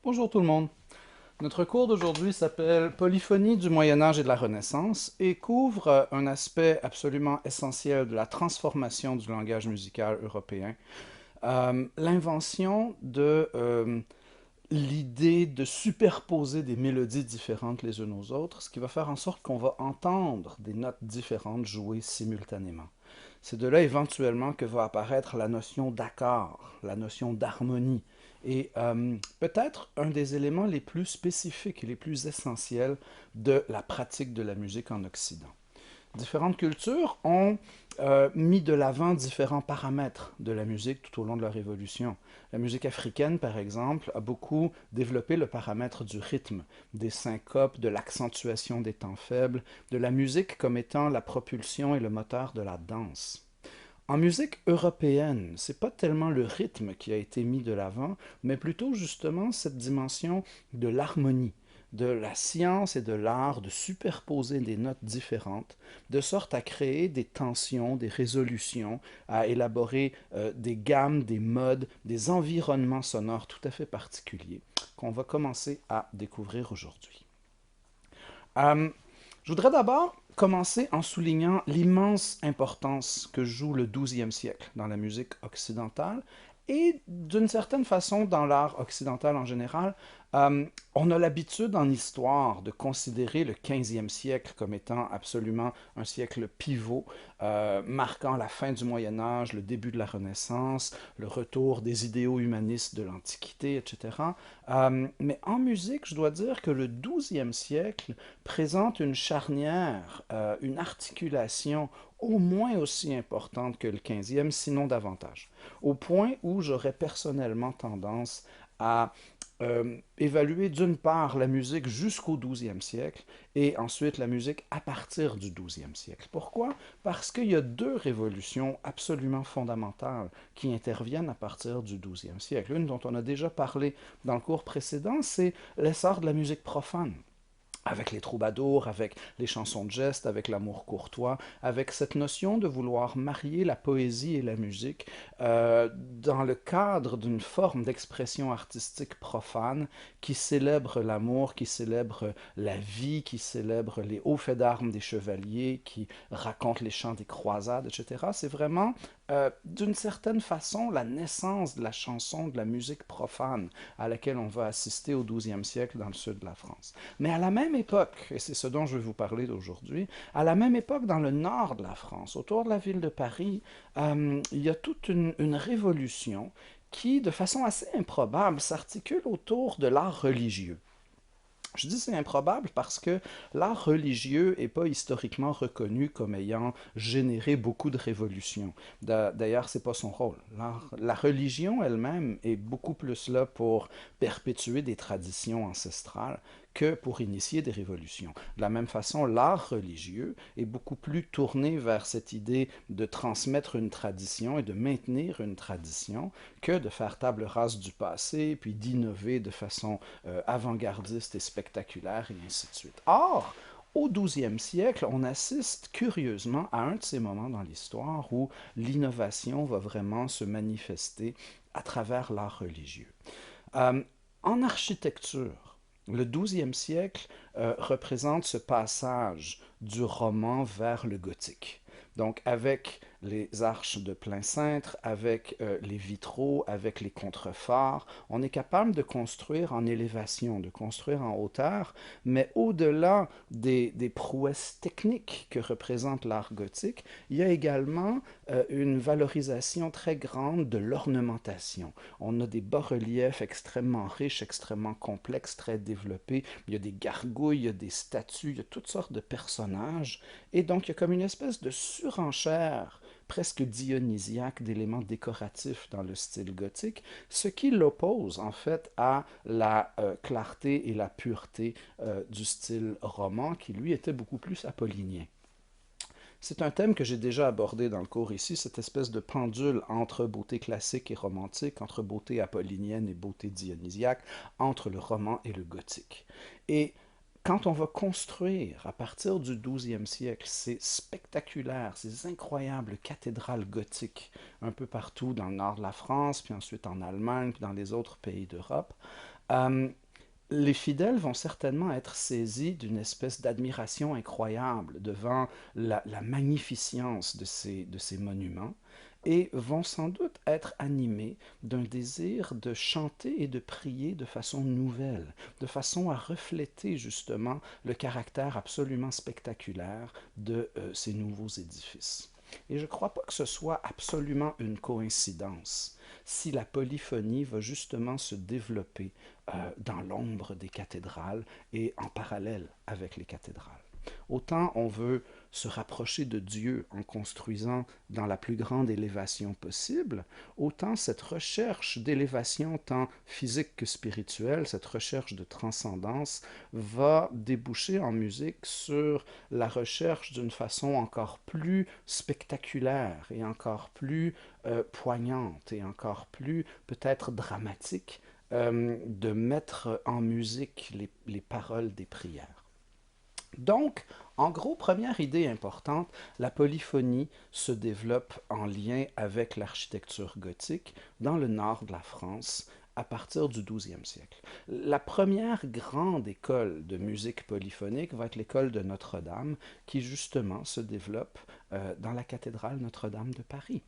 Bonjour tout le monde. Notre cours d'aujourd'hui s'appelle Polyphonie du Moyen Âge et de la Renaissance et couvre un aspect absolument essentiel de la transformation du langage musical européen, l'invention de l'idée de superposer des mélodies différentes les unes aux autres, ce qui va faire en sorte qu'on va entendre des notes différentes jouées simultanément. C'est de là éventuellement que va apparaître la notion d'accord, la notion d'harmonie, et peut-être un des éléments les plus spécifiques et les plus essentiels de la pratique de la musique en Occident. Différentes cultures ont mis de l'avant différents paramètres de la musique tout au long de leur évolution. La musique africaine, par exemple, a beaucoup développé le paramètre du rythme, des syncopes, de l'accentuation des temps faibles, de la musique comme étant la propulsion et le moteur de la danse. En musique européenne, c'est pas tellement le rythme qui a été mis de l'avant, mais plutôt justement cette dimension de l'harmonie, de la science et de l'art de superposer des notes différentes, de sorte à créer des tensions, des résolutions, à élaborer des gammes, des modes, des environnements sonores tout à fait particuliers qu'on va commencer à découvrir aujourd'hui. Euh, je voudrais d'abord commencer en soulignant l'immense importance que joue le XIIe siècle dans la musique occidentale et d'une certaine façon dans l'art occidental en général. Euh, on a l'habitude en histoire de considérer le XVe siècle comme étant absolument un siècle pivot, marquant la fin du Moyen Âge, le début de la Renaissance, le retour des idéaux humanistes de l'Antiquité, etc. Mais en musique, je dois dire que le XIIe siècle présente une charnière, une articulation au moins aussi importante que le 15e, sinon davantage. Au point où j'aurais personnellement tendance à évaluer d'une part la musique jusqu'au 12e siècle et ensuite la musique à partir du 12e siècle. Pourquoi? Parce qu'il y a deux révolutions absolument fondamentales qui interviennent à partir du 12e siècle. Une dont on a déjà parlé dans le cours précédent, c'est l'essor de la musique profane avec les troubadours, avec les chansons de geste, avec l'amour courtois, avec cette notion de vouloir marier la poésie et la musique dans le cadre d'une forme d'expression artistique profane qui célèbre l'amour, qui célèbre la vie, qui célèbre les hauts faits d'armes des chevaliers, qui raconte les chants des croisades, etc. C'est vraiment d'une certaine façon la naissance de la chanson, de la musique profane à laquelle on va assister au XIIe siècle dans le sud de la France. Mais à la même époque, et c'est ce dont je vais vous parler aujourd'hui, à la même époque dans le nord de la France, autour de la ville de Paris, il y a toute une révolution qui, de façon assez improbable, s'articule autour de l'art religieux. Je dis c'est improbable parce que l'art religieux n'est pas historiquement reconnu comme ayant généré beaucoup de révolutions. D'ailleurs, c'est pas son rôle. La religion elle-même est beaucoup plus là pour perpétuer des traditions ancestrales que pour initier des révolutions. De la même façon, l'art religieux est beaucoup plus tourné vers cette idée de transmettre une tradition et de maintenir une tradition que de faire table rase du passé, puis d'innover de façon avant-gardiste et spectaculaire, et ainsi de suite. Or, au XIIe siècle, on assiste curieusement à un de ces moments dans l'histoire où l'innovation va vraiment se manifester à travers l'art religieux. Euh, en architecture, le XIIe siècle représente ce passage du roman vers le gothique. Donc avec les arches de plein cintre, avec les vitraux, avec les contreforts, on est capable de construire en élévation, de construire en hauteur, mais au-delà des prouesses techniques que représente l'art gothique, il y a également une valorisation très grande de l'ornementation. On a des bas-reliefs extrêmement riches, extrêmement complexes, très développés. Il y a des gargouilles, il y a des statues, il y a toutes sortes de personnages. Et donc, il y a comme une espèce de surenchère presque dionysiaque d'éléments décoratifs dans le style gothique, ce qui l'oppose en fait à la clarté et la pureté du style roman, qui lui était beaucoup plus apollinien. C'est un thème que j'ai déjà abordé dans le cours ici, cette espèce de pendule entre beauté classique et romantique, entre beauté apollinienne et beauté dionysiaque, entre le roman et le gothique. Et quand on va construire à partir du XIIe siècle ces spectaculaires, ces incroyables cathédrales gothiques un peu partout dans le nord de la France, puis ensuite en Allemagne, puis dans les autres pays d'Europe, Euh, les fidèles vont certainement être saisis d'une espèce d'admiration incroyable devant la magnificence de ces monuments et vont sans doute être animés d'un désir de chanter et de prier de façon nouvelle, de façon à refléter justement le caractère absolument spectaculaire de ces nouveaux édifices. Et je ne crois pas que ce soit absolument une coïncidence si la polyphonie va justement se développer dans l'ombre des cathédrales et en parallèle avec les cathédrales. Autant on veut se rapprocher de Dieu en construisant dans la plus grande élévation possible, autant cette recherche d'élévation tant physique que spirituelle, cette recherche de transcendance, va déboucher en musique sur la recherche d'une façon encore plus spectaculaire et encore plus poignante et encore plus peut-être dramatique de mettre en musique les paroles des prières. Donc, en gros, première idée importante, la polyphonie se développe en lien avec l'architecture gothique dans le nord de la France à partir du XIIe siècle. La première grande école de musique polyphonique va être l'école de Notre-Dame, qui justement se développe dans la cathédrale Notre-Dame de Paris.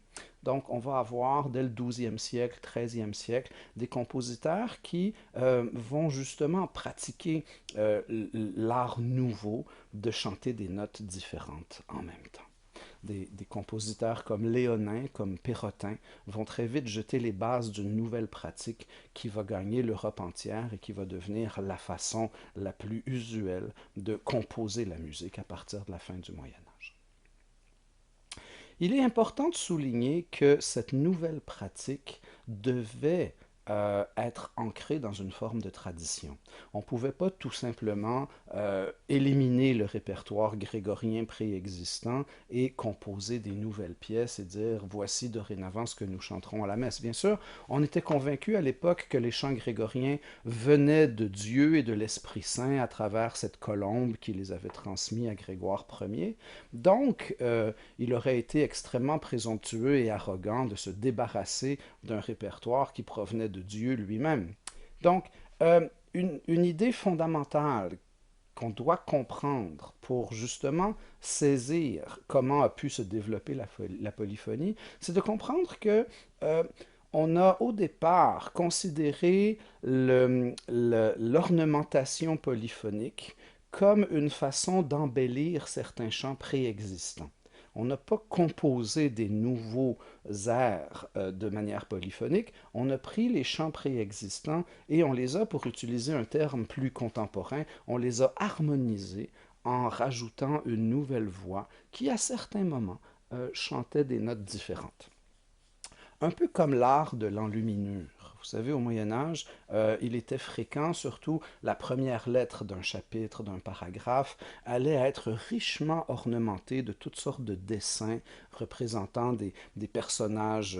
Donc, on va avoir dès le XIIe siècle, XIIIe siècle, des compositeurs qui vont justement pratiquer l'art nouveau de chanter des notes différentes en même temps. Des compositeurs comme Léonin, comme Pérotin, vont très vite jeter les bases d'une nouvelle pratique qui va gagner l'Europe entière et qui va devenir la façon la plus usuelle de composer la musique à partir de la fin du Moyen Âge. Il est important de souligner que cette nouvelle pratique devait être ancrée dans une forme de tradition. On ne pouvait pas tout simplement éliminer le répertoire grégorien préexistant et composer des nouvelles pièces et dire voici dorénavant ce que nous chanterons à la messe. Bien sûr, on était convaincu à l'époque que les chants grégoriens venaient de Dieu et de l'Esprit Saint à travers cette colombe qui les avait transmis à Grégoire Ier. Donc, il aurait été extrêmement présomptueux et arrogant de se débarrasser d'un répertoire qui provenait de Dieu lui-même. Donc, une idée fondamentale qu'on doit comprendre pour justement saisir comment a pu se développer la polyphonie, c'est de comprendre que on a au départ considéré l'ornementation polyphonique comme une façon d'embellir certains chants préexistants. On n'a pas composé des nouveaux airs de manière polyphonique, on a pris les chants préexistants et on les a, pour utiliser un terme plus contemporain, on les a harmonisés en rajoutant une nouvelle voix qui, à certains moments, chantait des notes différentes. Un peu comme l'art de l'enluminure. Vous savez, au Moyen Âge, il était fréquent, surtout la première lettre d'un chapitre, d'un paragraphe, allait être richement ornementée de toutes sortes de dessins représentant des personnages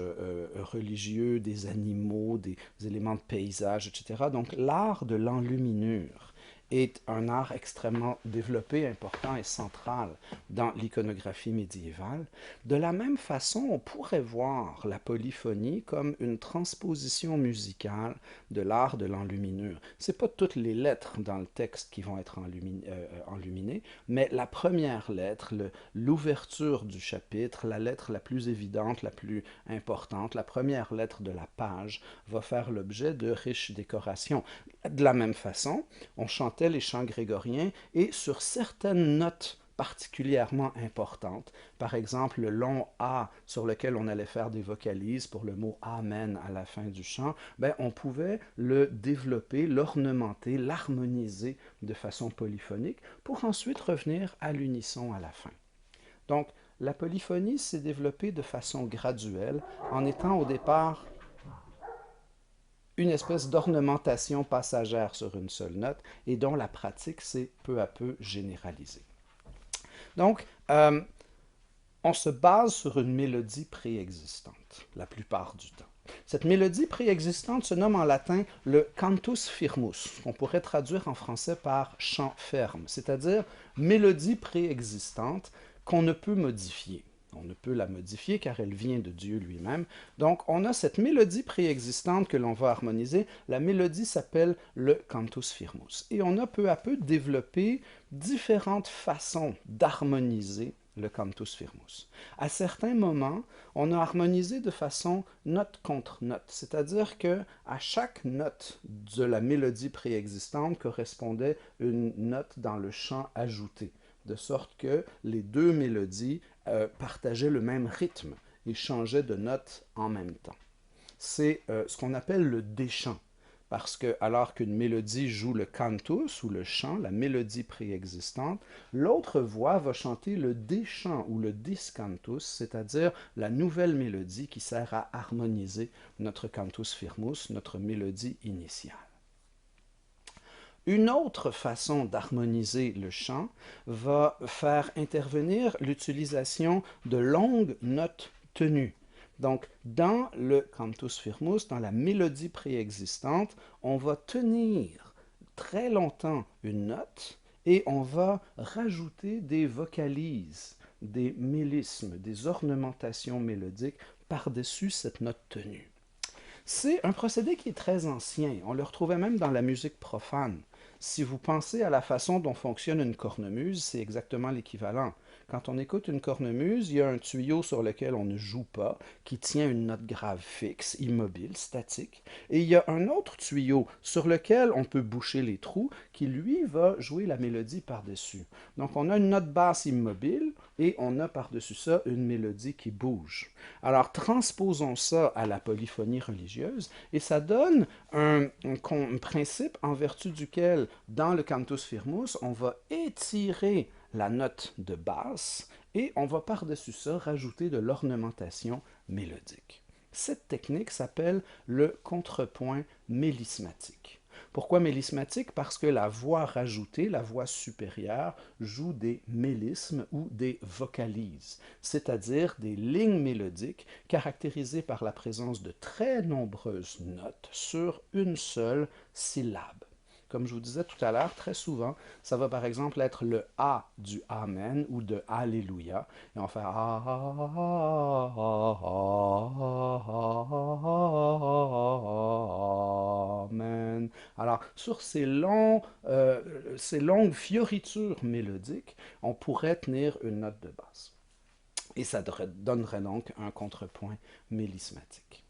religieux, des animaux, des éléments de paysage, etc. Donc l'art de l'enluminure est un art extrêmement développé, important et central dans l'iconographie médiévale. De la même façon, on pourrait voir la polyphonie comme une transposition musicale de l'art de l'enluminure. Ce n'est pas toutes les lettres dans le texte qui vont être enluminées, mais la première lettre, l'ouverture du chapitre, la lettre la plus évidente, la plus importante, la première lettre de la page va faire l'objet de riches décorations. De la même façon, on chantait les chants grégoriens et sur certaines notes particulièrement importantes, par exemple le long A sur lequel on allait faire des vocalises pour le mot Amen à la fin du chant, ben, on pouvait le développer, l'ornementer, l'harmoniser de façon polyphonique pour ensuite revenir à l'unisson à la fin. Donc, la polyphonie s'est développée de façon graduelle en étant au départ une espèce d'ornementation passagère sur une seule note et dont la pratique s'est peu à peu généralisée. Donc, on se base sur une mélodie préexistante, la plupart du temps. Cette mélodie préexistante se nomme en latin le cantus firmus, qu'on pourrait traduire en français par chant ferme, c'est-à-dire mélodie préexistante qu'on ne peut modifier. On ne peut la modifier car elle vient de Dieu lui-même. Donc on a cette mélodie préexistante que l'on va harmoniser. La mélodie s'appelle le cantus firmus. Et on a peu à peu développé différentes façons d'harmoniser le cantus firmus. À certains moments, on a harmonisé de façon note contre note, c'est-à-dire que à chaque note de la mélodie préexistante correspondait une note dans le chant ajouté, de sorte que les deux mélodies partageaient le même rythme et changeaient de note en même temps. C'est ce qu'on appelle le déchant, parce que alors qu'une mélodie joue le cantus ou le chant, la mélodie préexistante, l'autre voix va chanter le déchant ou le discantus, c'est-à-dire la nouvelle mélodie qui sert à harmoniser notre cantus firmus, notre mélodie initiale. Une autre façon d'harmoniser le chant va faire intervenir l'utilisation de longues notes tenues. Donc, dans le cantus firmus, dans la mélodie préexistante, on va tenir très longtemps une note et on va rajouter des vocalises, des mélismes, des ornementations mélodiques par-dessus cette note tenue. C'est un procédé qui est très ancien. On le retrouvait même dans la musique profane. Si vous pensez à la façon dont fonctionne une cornemuse, c'est exactement l'équivalent. Quand on écoute une cornemuse, il y a un tuyau sur lequel on ne joue pas, qui tient une note grave fixe, immobile, statique, et il y a un autre tuyau sur lequel on peut boucher les trous, qui lui va jouer la mélodie par-dessus. Donc on a une note basse immobile, et on a par-dessus ça une mélodie qui bouge. Alors transposons ça à la polyphonie religieuse, et ça donne un principe en vertu duquel, dans le cantus firmus, on va étirer la note de basse et on va par-dessus ça rajouter de l'ornementation mélodique. Cette technique s'appelle le contrepoint mélismatique. Pourquoi mélismatique? Parce que la voix rajoutée, la voix supérieure, joue des mélismes ou des vocalises, c'est-à-dire des lignes mélodiques caractérisées par la présence de très nombreuses notes sur une seule syllabe. Comme je vous disais tout à l'heure, très souvent, ça va par exemple être le A du Amen ou de Alléluia. Et on va faire Amen. Alors, sur ces longues fioritures mélodiques, on pourrait tenir une note de basse. Et ça donnerait donc un contrepoint mélismatique.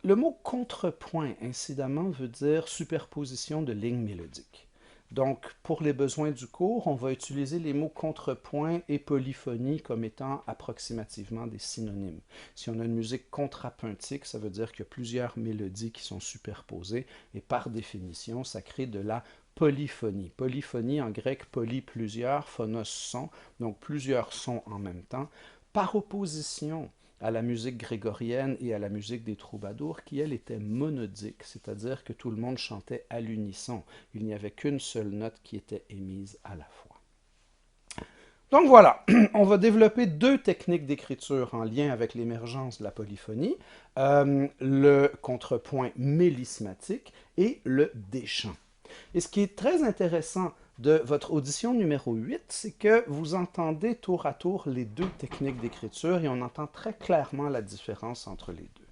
Le mot contrepoint, incidemment, veut dire superposition de lignes mélodiques. Donc, pour les besoins du cours, on va utiliser les mots contrepoint et polyphonie comme étant approximativement des synonymes. Si on a une musique contrapuntique, ça veut dire qu'il y a plusieurs mélodies qui sont superposées et par définition, ça crée de la polyphonie. Polyphonie, en grec, poly, plusieurs, phonos, son, donc plusieurs sons en même temps, par opposition à la musique grégorienne et à la musique des troubadours, qui, elle, était monodique, c'est-à-dire que tout le monde chantait à l'unisson. Il n'y avait qu'une seule note qui était émise à la fois. Donc voilà, on va développer deux techniques d'écriture en lien avec l'émergence de la polyphonie, le contrepoint mélismatique et le déchant. Et ce qui est très intéressant de votre audition numéro 8, c'est que vous entendez tour à tour les deux techniques d'écriture et on entend très clairement la différence entre les deux.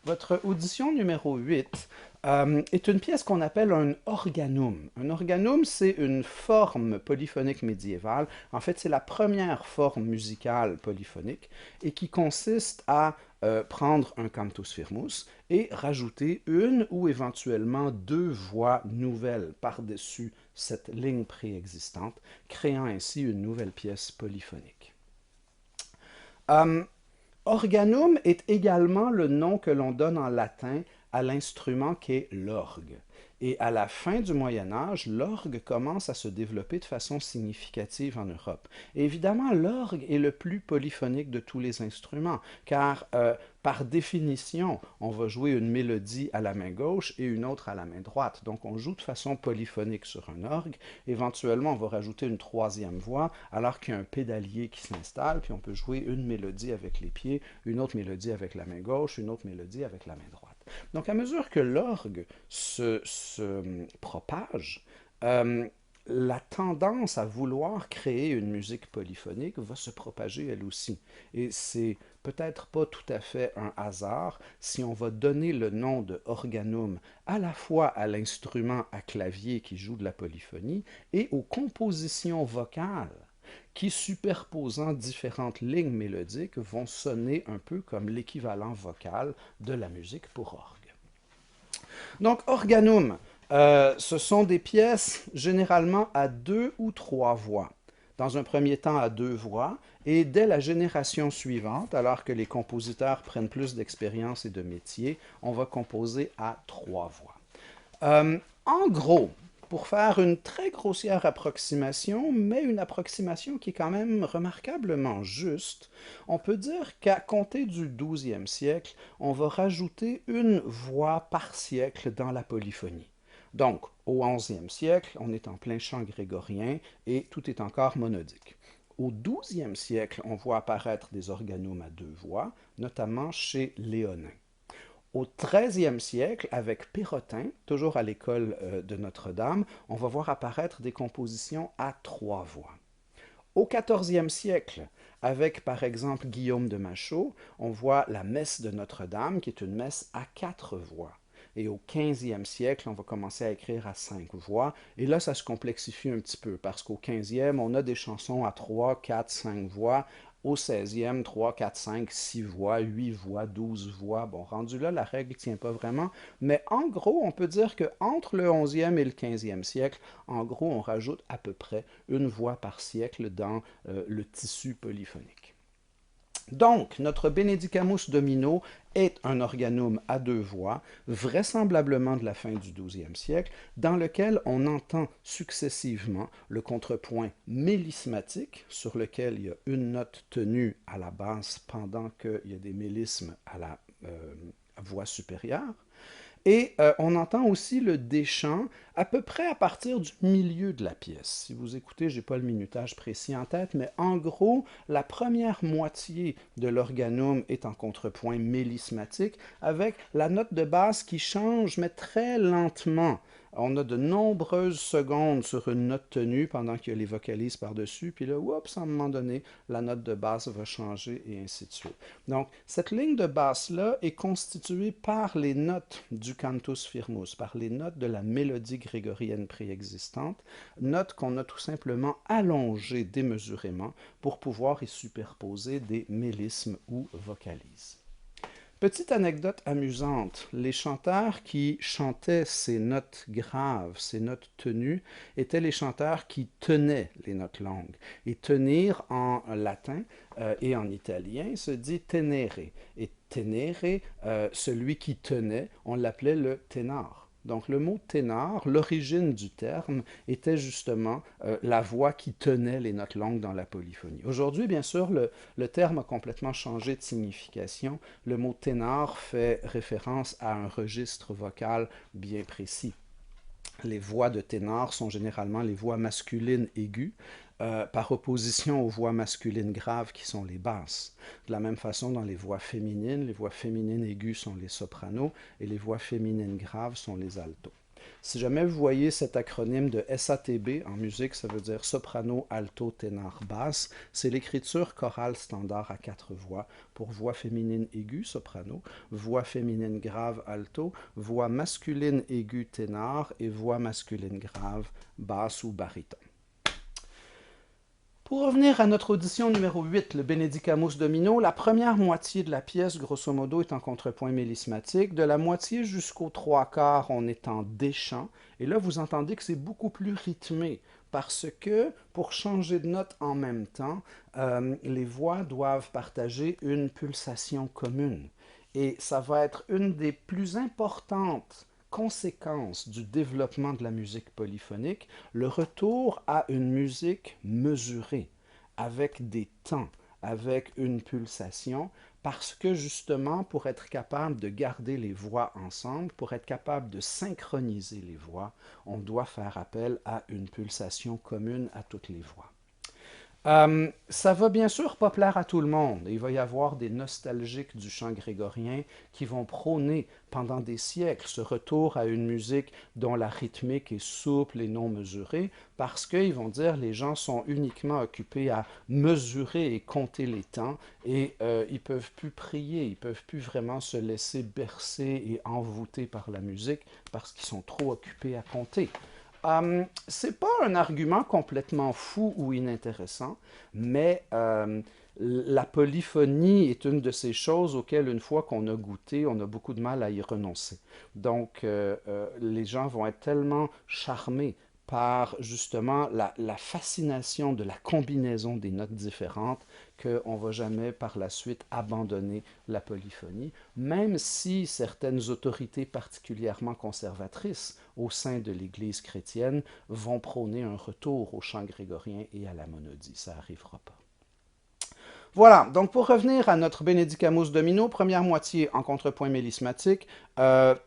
Votre audition numéro 8 est une pièce qu'on appelle un organum. Un organum, c'est une forme polyphonique médiévale. En fait, c'est la première forme musicale polyphonique et qui consiste à prendre un cantus firmus et rajouter une ou éventuellement deux voix nouvelles par-dessus cette ligne préexistante, créant ainsi une nouvelle pièce polyphonique. Organum est également le nom que l'on donne en latin à l'instrument qu'est l'orgue. Et à la fin du Moyen Âge, l'orgue commence à se développer de façon significative en Europe. Et évidemment, l'orgue est le plus polyphonique de tous les instruments, car par définition, on va jouer une mélodie à la main gauche et une autre à la main droite. Donc on joue de façon polyphonique sur un orgue. Éventuellement, on va rajouter une troisième voix, alors qu'il y a un pédalier qui s'installe, puis on peut jouer une mélodie avec les pieds, une autre mélodie avec la main gauche, une autre mélodie avec la main droite. Donc, à mesure que l'orgue se propage, la tendance à vouloir créer une musique polyphonique va se propager elle aussi. Et c'est peut-être pas tout à fait un hasard si on va donner le nom de organum à la fois à l'instrument à clavier qui joue de la polyphonie et aux compositions vocales qui, superposant différentes lignes mélodiques, vont sonner un peu comme l'équivalent vocal de la musique pour orgue. Donc, organum, ce sont des pièces généralement à deux ou trois voix. Dans un premier temps à deux voix, et dès la génération suivante, alors que les compositeurs prennent plus d'expérience et de métier, on va composer à trois voix. En gros, pour faire une très grossière approximation, mais une approximation qui est quand même remarquablement juste, on peut dire qu'à compter du XIIe siècle, on va rajouter une voix par siècle dans la polyphonie. Donc, au XIe siècle, on est en plein chant grégorien et tout est encore monodique. Au XIIe siècle, on voit apparaître des organums à deux voix, notamment chez Léonin. Au XIIIe siècle, avec Pérotin, toujours à l'école de Notre-Dame, on va voir apparaître des compositions à trois voix. Au XIVe siècle, avec par exemple Guillaume de Machaut, on voit la messe de Notre-Dame, qui est une messe à quatre voix. Et au XVe siècle, on va commencer à écrire à cinq voix. Et là, ça se complexifie un petit peu, parce qu'au XVe, on a des chansons à trois, quatre, cinq voix. Au XVIe, 3, 4, 5, 6 voix, 8 voix, 12 voix. Bon, rendu là, la règle ne tient pas vraiment. Mais en gros, on peut dire qu'entre le XIe et le XVe siècle, en gros, on rajoute à peu près une voix par siècle dans le tissu polyphonique. Donc, notre Benedicamus Domino est un organum à deux voix, vraisemblablement de la fin du XIIe siècle, dans lequel on entend successivement le contrepoint mélismatique, sur lequel il y a une note tenue à la basse pendant qu'il y a des mélismes à la voix supérieure, et on entend aussi le déchant à peu près à partir du milieu de la pièce. Si vous écoutez, je n'ai pas le minutage précis en tête, mais en gros, la première moitié de l'organum est en contrepoint mélismatique, avec la note de basse qui change, mais très lentement. On a de nombreuses secondes sur une note tenue pendant qu'il y a les vocalises par-dessus, puis là, oups, à un moment donné, la note de basse va changer et ainsi de suite. Donc, cette ligne de basse-là est constituée par les notes du cantus firmus, par les notes de la mélodie grégorienne préexistante, notes qu'on a tout simplement allongées démesurément pour pouvoir y superposer des mélismes ou vocalises. Petite anecdote amusante, les chanteurs qui chantaient ces notes graves, ces notes tenues, étaient les chanteurs qui tenaient les notes longues. Et tenir en latin et en italien se dit tenere. Et tenere, celui qui tenait, on l'appelait le ténor. Donc le mot ténor, l'origine du terme, était justement la voix qui tenait les notes longues dans la polyphonie. Aujourd'hui, bien sûr, le terme a complètement changé de signification. Le mot ténor fait référence à un registre vocal bien précis. Les voix de ténor sont généralement les voix masculines aiguës, par opposition aux voix masculines graves qui sont les basses. De la même façon, dans les voix féminines aiguës sont les sopranos et les voix féminines graves sont les altos. Si jamais vous voyez cet acronyme de SATB en musique, ça veut dire soprano, alto, ténor, basse. C'est l'écriture chorale standard à quatre voix pour voix féminine aiguë, soprano, voix féminine grave, alto, voix masculine aiguë, ténor et voix masculine grave, basse ou baryton. Pour revenir à notre audition numéro 8, le Benedicamus Domino, la première moitié de la pièce, grosso modo, est en contrepoint mélismatique. De la moitié jusqu'aux trois quarts, on est en déchant. Et là, vous entendez que c'est beaucoup plus rythmé parce que pour changer de note en même temps, les voix doivent partager une pulsation commune. Et ça va être une des plus importantes conséquence du développement de la musique polyphonique, le retour à une musique mesurée, avec des temps, avec une pulsation, parce que justement, pour être capable de garder les voix ensemble, pour être capable de synchroniser les voix, on doit faire appel à une pulsation commune à toutes les voix. Ça va bien sûr pas plaire à tout le monde. Il va y avoir des nostalgiques du chant grégorien qui vont prôner pendant des siècles ce retour à une musique dont la rythmique est souple et non mesurée, parce qu'ils vont dire les gens sont uniquement occupés à mesurer et compter les temps et ils peuvent plus prier, ils peuvent plus vraiment se laisser bercer et envoûter par la musique parce qu'ils sont trop occupés à compter. C'est pas un argument complètement fou ou inintéressant, mais la polyphonie est une de ces choses auxquelles, une fois qu'on a goûté, on a beaucoup de mal à y renoncer. Donc, les gens vont être tellement charmés par justement la fascination de la combinaison des notes différentes qu'on ne va jamais par la suite abandonner la polyphonie, même si certaines autorités particulièrement conservatrices au sein de l'Église chrétienne vont prôner un retour au chant grégorien et à la monodie. Ça n'arrivera pas. Voilà, donc pour revenir à notre Benedicamus Domino, première moitié en contrepoint mélismatique,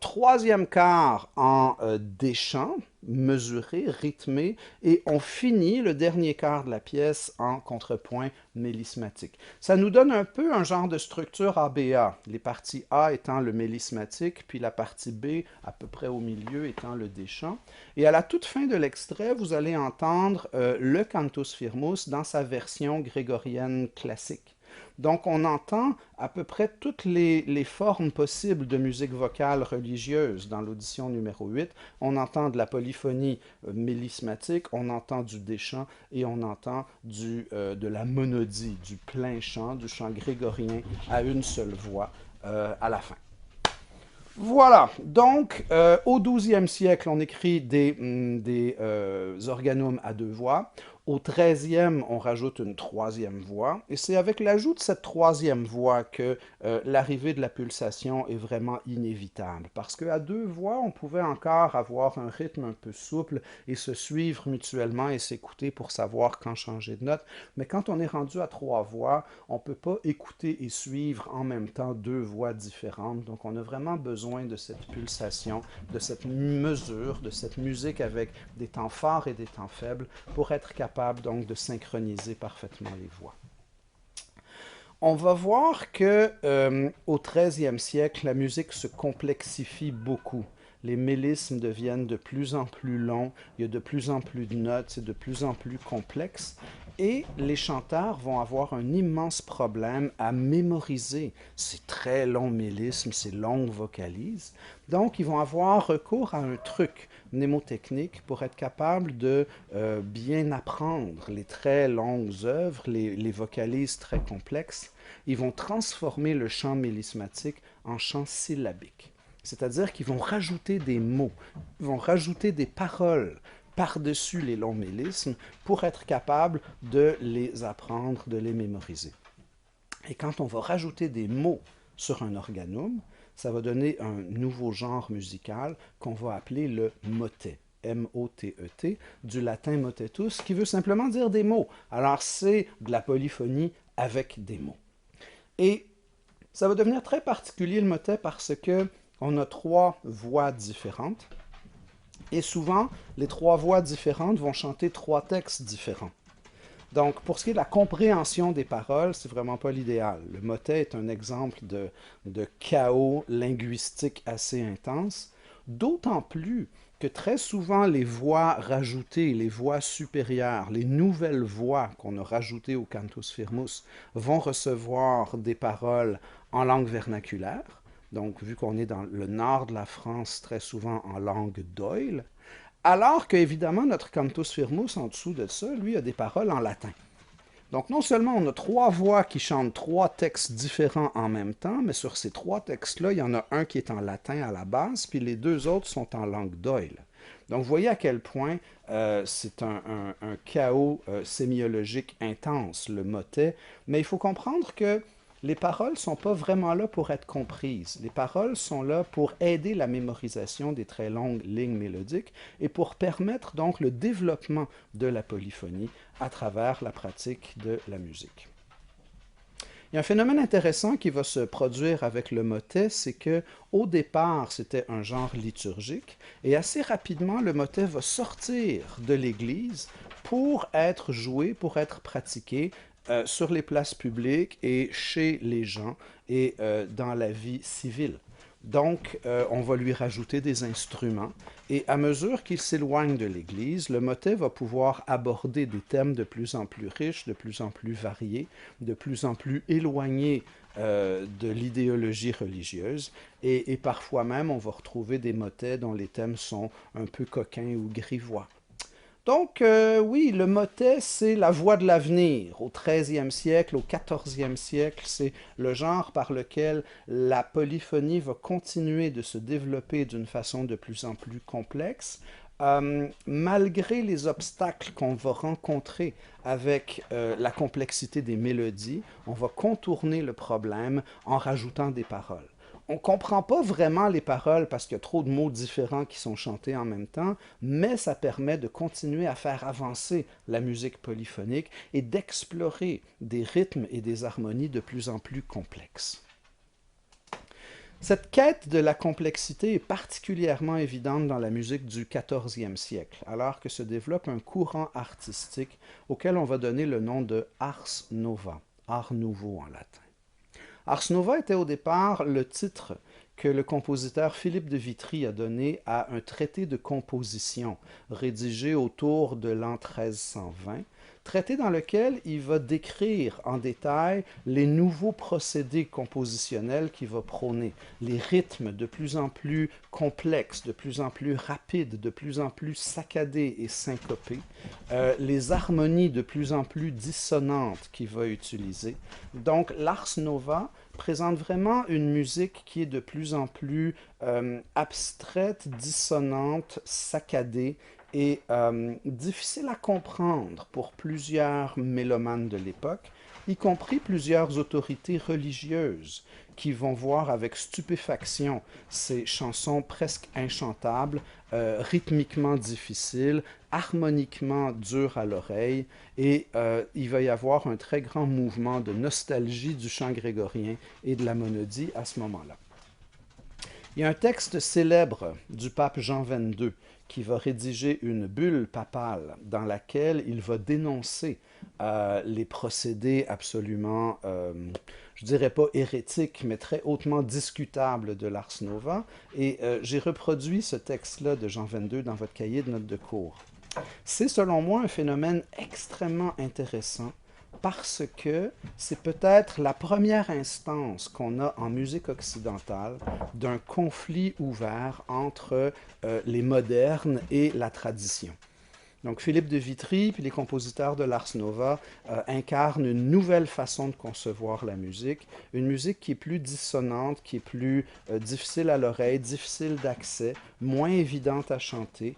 troisième quart en déchant, mesuré, rythmé, et on finit le dernier quart de la pièce en contrepoint mélismatique. Ça nous donne un peu un genre de structure ABA, les parties A étant le mélismatique, puis la partie B, à peu près au milieu, étant le déchant. Et à la toute fin de l'extrait, vous allez entendre le Cantus Firmus dans sa version grégorienne classique. Donc on entend à peu près toutes les formes possibles de musique vocale religieuse dans l'audition numéro 8. On entend de la polyphonie mélismatique, on entend du déchant et on entend de la monodie, du plein chant, du chant grégorien à une seule voix à la fin. Voilà, donc au XIIe siècle, on écrit des organums à deux voix. Au XIIIe, on rajoute une troisième voix. Et c'est avec l'ajout de cette troisième voix que l'arrivée de la pulsation est vraiment inévitable. Parce qu'à deux voix, on pouvait encore avoir un rythme un peu souple et se suivre mutuellement et s'écouter pour savoir quand changer de note. Mais quand on est rendu à trois voix, on ne peut pas écouter et suivre en même temps deux voix différentes. Donc on a vraiment besoin de cette pulsation, de cette mesure, de cette musique avec des temps forts et des temps faibles pour être capable donc de synchroniser parfaitement les voix. On va voir que au XIIIe siècle, la musique se complexifie beaucoup. Les mélismes deviennent de plus en plus longs, il y a de plus en plus de notes, c'est de plus en plus complexe. Et les chanteurs vont avoir un immense problème à mémoriser ces très longs mélismes, ces longues vocalises. Donc, ils vont avoir recours à un truc mnémotechnique pour être capable de bien apprendre les très longues œuvres, les vocalises très complexes. Ils vont transformer le chant mélismatique en chant syllabique. C'est-à-dire qu'ils vont rajouter des mots, ils vont rajouter des paroles par-dessus les longs mélismes pour être capable de les apprendre, de les mémoriser. Et quand on va rajouter des mots sur un organum, ça va donner un nouveau genre musical qu'on va appeler le motet. M-O-T-E-T, du latin motetus, qui veut simplement dire des mots. Alors c'est de la polyphonie avec des mots. Et ça va devenir très particulier le motet parce que on a trois voix différentes. Et souvent, les trois voix différentes vont chanter trois textes différents. Donc, pour ce qui est de la compréhension des paroles, c'est vraiment pas l'idéal. Le motet est un exemple de chaos linguistique assez intense, d'autant plus que très souvent les voix rajoutées, les voix supérieures, les nouvelles voix qu'on a rajoutées au Cantus Firmus vont recevoir des paroles en langue vernaculaire. Donc, vu qu'on est dans le nord de la France, très souvent en langue d'oïl, alors qu'évidemment, notre Cantus Firmus, en dessous de ça, lui, a des paroles en latin. Donc, non seulement on a trois voix qui chantent trois textes différents en même temps, mais sur ces trois textes-là, il y en a un qui est en latin à la base, puis les deux autres sont en langue d'oïl. Donc, vous voyez à quel point c'est un chaos sémiologique intense, le motet, mais il faut comprendre que les paroles ne sont pas vraiment là pour être comprises. Les paroles sont là pour aider la mémorisation des très longues lignes mélodiques et pour permettre donc le développement de la polyphonie à travers la pratique de la musique. Il y a un phénomène intéressant qui va se produire avec le motet, c'est que au départ, c'était un genre liturgique et assez rapidement, le motet va sortir de l'Église pour être joué, pour être pratiqué sur les places publiques et chez les gens et dans la vie civile. Donc, on va lui rajouter des instruments et à mesure qu'il s'éloigne de l'Église, le motet va pouvoir aborder des thèmes de plus en plus riches, de plus en plus variés, de plus en plus éloignés de l'idéologie religieuse et parfois même on va retrouver des motets dont les thèmes sont un peu coquins ou grivois. Donc, oui, le motet, c'est la voie de l'avenir. Au 13e siècle, au 14e siècle, c'est le genre par lequel la polyphonie va continuer de se développer d'une façon de plus en plus complexe, malgré les obstacles qu'on va rencontrer avec la complexité des mélodies, on va contourner le problème en rajoutant des paroles. On ne comprend pas vraiment les paroles parce qu'il y a trop de mots différents qui sont chantés en même temps, mais ça permet de continuer à faire avancer la musique polyphonique et d'explorer des rythmes et des harmonies de plus en plus complexes. Cette quête de la complexité est particulièrement évidente dans la musique du 14e siècle, alors que se développe un courant artistique auquel on va donner le nom de ars nova, art nouveau en latin. Ars nova était au départ le titre que le compositeur Philippe de Vitry a donné à un traité de composition rédigé autour de l'an 1320, traité dans lequel il va décrire en détail les nouveaux procédés compositionnels qu'il va prôner, les rythmes de plus en plus complexes, de plus en plus rapides, de plus en plus saccadés et syncopés, les harmonies de plus en plus dissonantes qu'il va utiliser. Donc l'Ars Nova présente vraiment une musique qui est de plus en plus abstraite, dissonante, saccadée et difficile à comprendre pour plusieurs mélomanes de l'époque, y compris plusieurs autorités religieuses qui vont voir avec stupéfaction ces chansons presque inchantables, rythmiquement difficiles, harmoniquement dures à l'oreille, et il va y avoir un très grand mouvement de nostalgie du chant grégorien et de la monodie à ce moment-là. Il y a un texte célèbre du pape Jean XXII qui va rédiger une bulle papale dans laquelle il va dénoncer les procédés absolument, je dirais pas hérétiques, mais très hautement discutables de l'Ars Nova. Et j'ai reproduit ce texte-là de Jean XXII dans votre cahier de notes de cours. C'est selon moi un phénomène extrêmement intéressant parce que c'est peut-être la première instance qu'on a en musique occidentale d'un conflit ouvert entre les modernes et la tradition. Donc Philippe de Vitry puis les compositeurs de l'Ars Nova incarnent une nouvelle façon de concevoir la musique, une musique qui est plus dissonante, qui est plus difficile à l'oreille, difficile d'accès, moins évidente à chanter,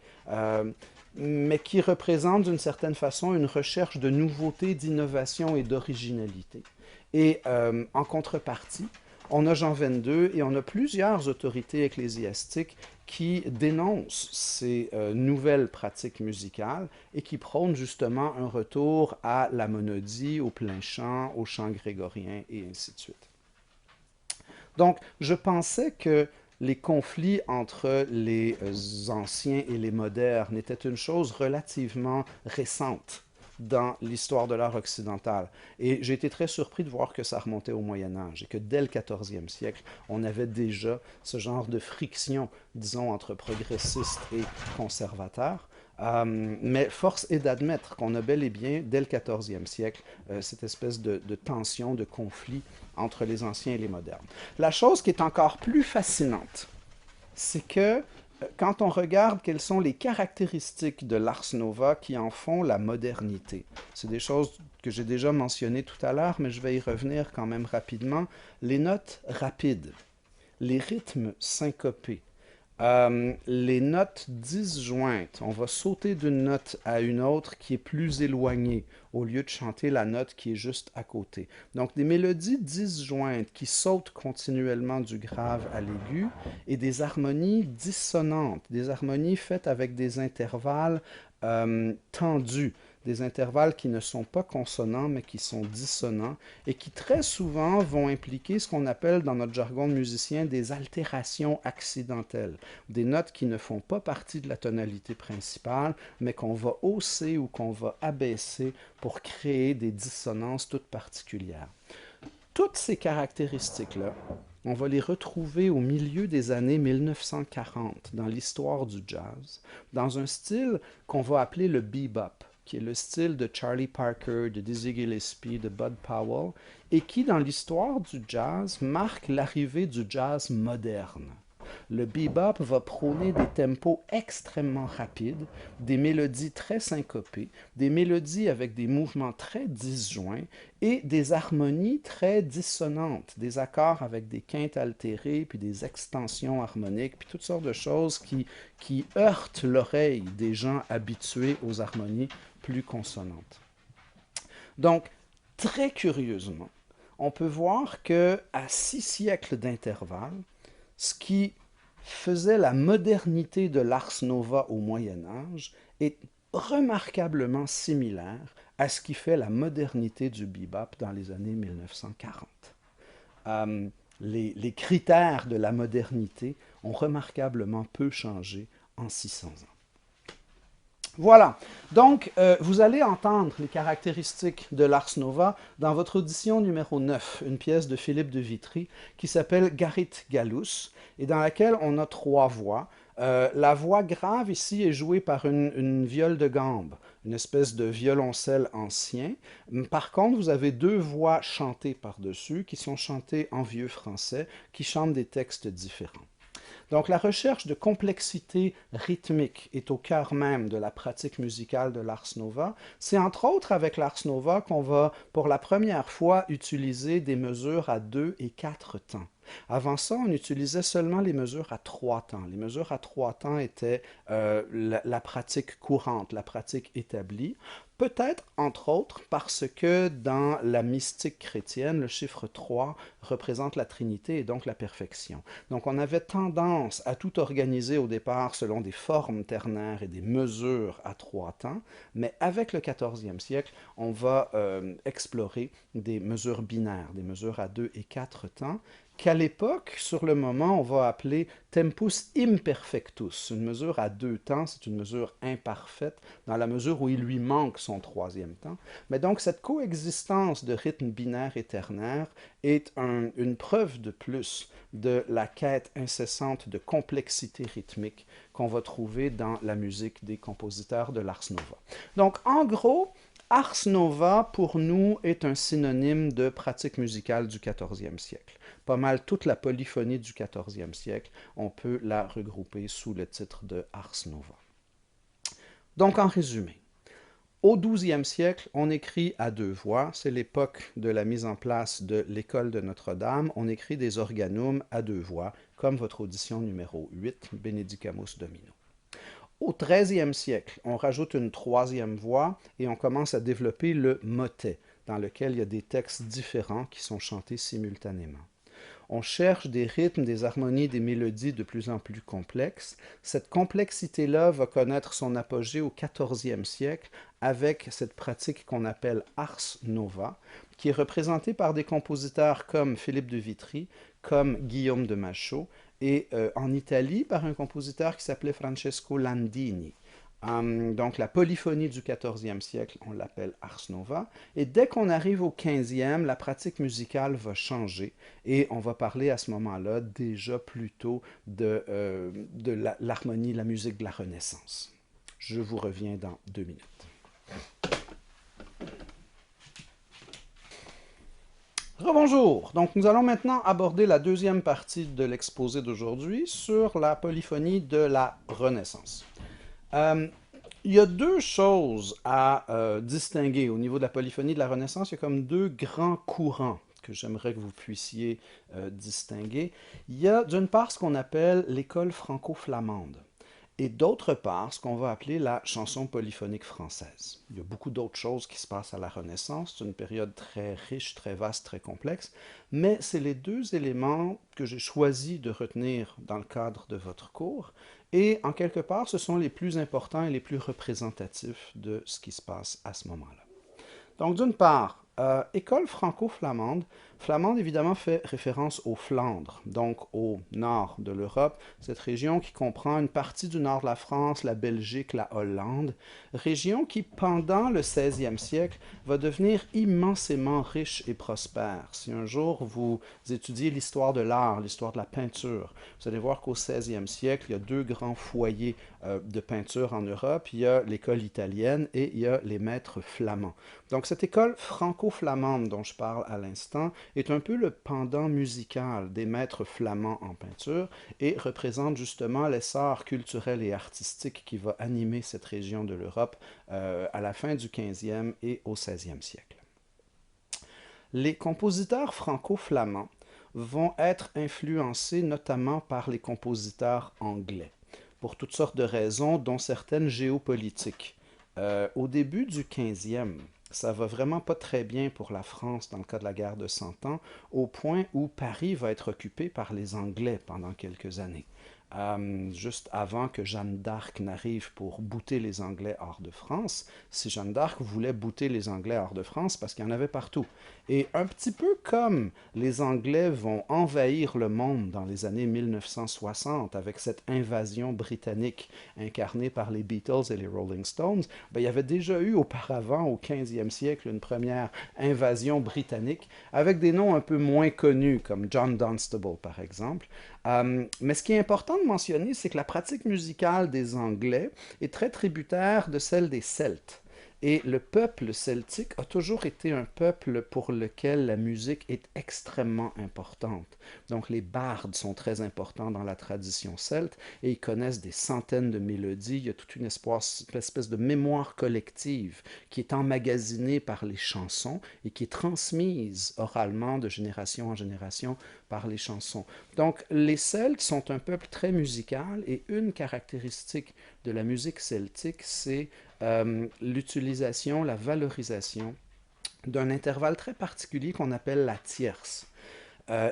mais qui représente d'une certaine façon une recherche de nouveauté, d'innovation et d'originalité. Et en contrepartie, on a Jean XXII et on a plusieurs autorités ecclésiastiques qui dénoncent ces nouvelles pratiques musicales et qui prônent justement un retour à la monodie, au plein chant, au chant grégorien et ainsi de suite. Donc, je pensais que les conflits entre les anciens et les modernes étaient une chose relativement récente dans l'histoire de l'art occidental. Et j'ai été très surpris de voir que ça remontait au Moyen Âge et que dès le 14e siècle, on avait déjà ce genre de friction, disons, entre progressistes et conservateurs. Mais force est d'admettre qu'on a bel et bien, dès le 14e siècle, cette espèce de tension, de conflit entre les anciens et les modernes. La chose qui est encore plus fascinante, c'est que quand on regarde quelles sont les caractéristiques de l'Ars Nova qui en font la modernité, c'est des choses que j'ai déjà mentionnées tout à l'heure, mais je vais y revenir quand même rapidement, les notes rapides, les rythmes syncopés, les notes disjointes, on va sauter d'une note à une autre qui est plus éloignée au lieu de chanter la note qui est juste à côté. Donc des mélodies disjointes qui sautent continuellement du grave à l'aigu et des harmonies dissonantes, des harmonies faites avec des intervalles tendus, des intervalles qui ne sont pas consonants mais qui sont dissonants et qui très souvent vont impliquer ce qu'on appelle dans notre jargon de musicien des altérations accidentelles, des notes qui ne font pas partie de la tonalité principale mais qu'on va hausser ou qu'on va abaisser pour créer des dissonances toutes particulières. Toutes ces caractéristiques-là, on va les retrouver au milieu des années 1940 dans l'histoire du jazz, dans un style qu'on va appeler le bebop, qui est le style de Charlie Parker, de Dizzy Gillespie, de Bud Powell, et qui, dans l'histoire du jazz, marque l'arrivée du jazz moderne. Le bebop va prôner des tempos extrêmement rapides, des mélodies très syncopées, des mélodies avec des mouvements très disjoints et des harmonies très dissonantes, des accords avec des quintes altérées, puis des extensions harmoniques, puis toutes sortes de choses qui heurtent l'oreille des gens habitués aux harmonies plus consonantes. Donc, très curieusement, on peut voir que à 6 siècles d'intervalle, ce qui faisait la modernité de l'ars nova au Moyen Âge est remarquablement similaire à ce qui fait la modernité du bebop dans les années 1940. Les critères de la modernité ont remarquablement peu changé en 600 ans. Voilà. Donc, vous allez entendre les caractéristiques de l'Ars Nova dans votre audition numéro 9, une pièce de Philippe de Vitry qui s'appelle Garit Gallus et dans laquelle on a 3 voix. La voix grave ici est jouée par une viole de gambe, une espèce de violoncelle ancien. Par contre, vous avez 2 voix chantées par-dessus qui sont chantées en vieux français, qui chantent des textes différents. Donc la recherche de complexité rythmique est au cœur même de la pratique musicale de l'Ars Nova. C'est entre autres avec l'Ars Nova qu'on va pour la première fois utiliser des mesures à 2 et 4 temps. Avant ça, on utilisait seulement les mesures à 3 temps. Les mesures à 3 temps étaient la pratique courante, la pratique établie. Peut-être, entre autres, parce que dans la mystique chrétienne, le chiffre 3 représente la Trinité et donc la perfection. Donc on avait tendance à tout organiser au départ selon des formes ternaires et des mesures à 3 temps, mais avec le 14e siècle, on va explorer des mesures binaires, des mesures à 2 et 4 temps, qu'à l'époque, sur le moment, on va appeler tempus imperfectus. Une mesure à 2 temps, c'est une mesure imparfaite dans la mesure où il lui manque son 3e temps. Mais donc, cette coexistence de rythmes binaires et ternaires est une preuve de plus de la quête incessante de complexité rythmique qu'on va trouver dans la musique des compositeurs de l'Ars Nova. Donc, en gros, Ars Nova, pour nous, est un synonyme de pratique musicale du 14e siècle. Pas mal toute la polyphonie du 14e siècle, on peut la regrouper sous le titre de Ars Nova. Donc, en résumé, au 12e siècle, on écrit à 2 voix. C'est l'époque de la mise en place de l'école de Notre-Dame. On écrit des organums à 2 voix, comme votre audition numéro 8, Benedicamus Domino. Au 13e siècle, on rajoute une 3e voix et on commence à développer le motet, dans lequel il y a des textes différents qui sont chantés simultanément. On cherche des rythmes, des harmonies, des mélodies de plus en plus complexes. Cette complexité-là va connaître son apogée au 14e siècle avec cette pratique qu'on appelle Ars Nova, qui est représentée par des compositeurs comme Philippe de Vitry, comme Guillaume de Machaut, et en Italie par un compositeur qui s'appelait Francesco Landini. Donc la polyphonie du 14e siècle, on l'appelle Ars Nova. Et dès qu'on arrive au 15e, la pratique musicale va changer et on va parler à ce moment-là déjà plutôt de l'harmonie, la musique de la Renaissance. Je vous reviens dans 2 minutes. Rebonjour! Donc nous allons maintenant aborder la 2e partie de l'exposé d'aujourd'hui sur la polyphonie de la Renaissance. Il y a 2 choses à distinguer au niveau de la polyphonie de la Renaissance. Il y a comme 2 grands courants que j'aimerais que vous puissiez distinguer. Il y a d'une part ce qu'on appelle l'école franco-flamande. et d'autre part, ce qu'on va appeler la chanson polyphonique française. Il y a beaucoup d'autres choses qui se passent à la Renaissance, c'est une période très riche, très vaste, très complexe, mais c'est les deux éléments que j'ai choisi de retenir dans le cadre de votre cours, et en quelque part, ce sont les plus importants et les plus représentatifs de ce qui se passe à ce moment-là. Donc, d'une part, école franco-flamande. Flamande, évidemment, fait référence aux Flandres, donc au nord de l'Europe, cette région qui comprend une partie du nord de la France, la Belgique, la Hollande, région qui, pendant le 16e siècle, va devenir immensément riche et prospère. Si un jour vous étudiez l'histoire de l'art, l'histoire de la peinture, vous allez voir qu'au 16e siècle, il y a deux grands foyers de peinture en Europe. Il y a l'école italienne et il y a les maîtres flamands. Donc cette école franco-flamande dont je parle à l'instant est un peu le pendant musical des maîtres flamands en peinture et représente justement l'essor culturel et artistique qui va animer cette région de l'Europe à la fin du 15e et au 16e siècle. Les compositeurs franco-flamands vont être influencés notamment par les compositeurs anglais, pour toutes sortes de raisons, dont certaines géopolitiques. Au début du 15e, ça va vraiment pas très bien pour la France dans le cas de la guerre de Cent Ans, au point où Paris va être occupé par les Anglais pendant quelques années. Juste avant que Jeanne d'Arc n'arrive pour bouter les Anglais hors de France, si Jeanne d'Arc voulait bouter les Anglais hors de France parce qu'il y en avait partout. Et un petit peu comme les Anglais vont envahir le monde dans les années 1960 avec cette invasion britannique incarnée par les Beatles et les Rolling Stones, ben, il y avait déjà eu auparavant, au 15e siècle, une première invasion britannique avec des noms un peu moins connus, comme John Dunstable par exemple. Mais ce qui est important de mentionner, c'est que la pratique musicale des Anglais est très tributaire de celle des Celtes. Et le peuple celtique a toujours été un peuple pour lequel la musique est extrêmement importante. Donc les bardes sont très importants dans la tradition celte et ils connaissent des centaines de mélodies. Il y a toute une espèce de mémoire collective qui est emmagasinée par les chansons et qui est transmise oralement de génération en génération par les chansons. Donc les Celtes sont un peuple très musical et une caractéristique de la musique celtique, c'est l'utilisation, la valorisation d'un intervalle très particulier qu'on appelle la tierce,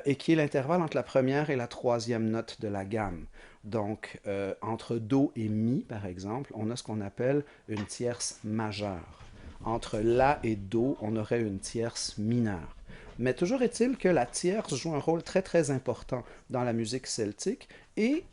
et qui est l'intervalle entre la première et la troisième note de la gamme. Donc, entre Do et Mi, par exemple, on a ce qu'on appelle une tierce majeure. Entre La et Do, on aurait une tierce mineure. Mais toujours est-il que la tierce joue un rôle très très important dans la musique celtique et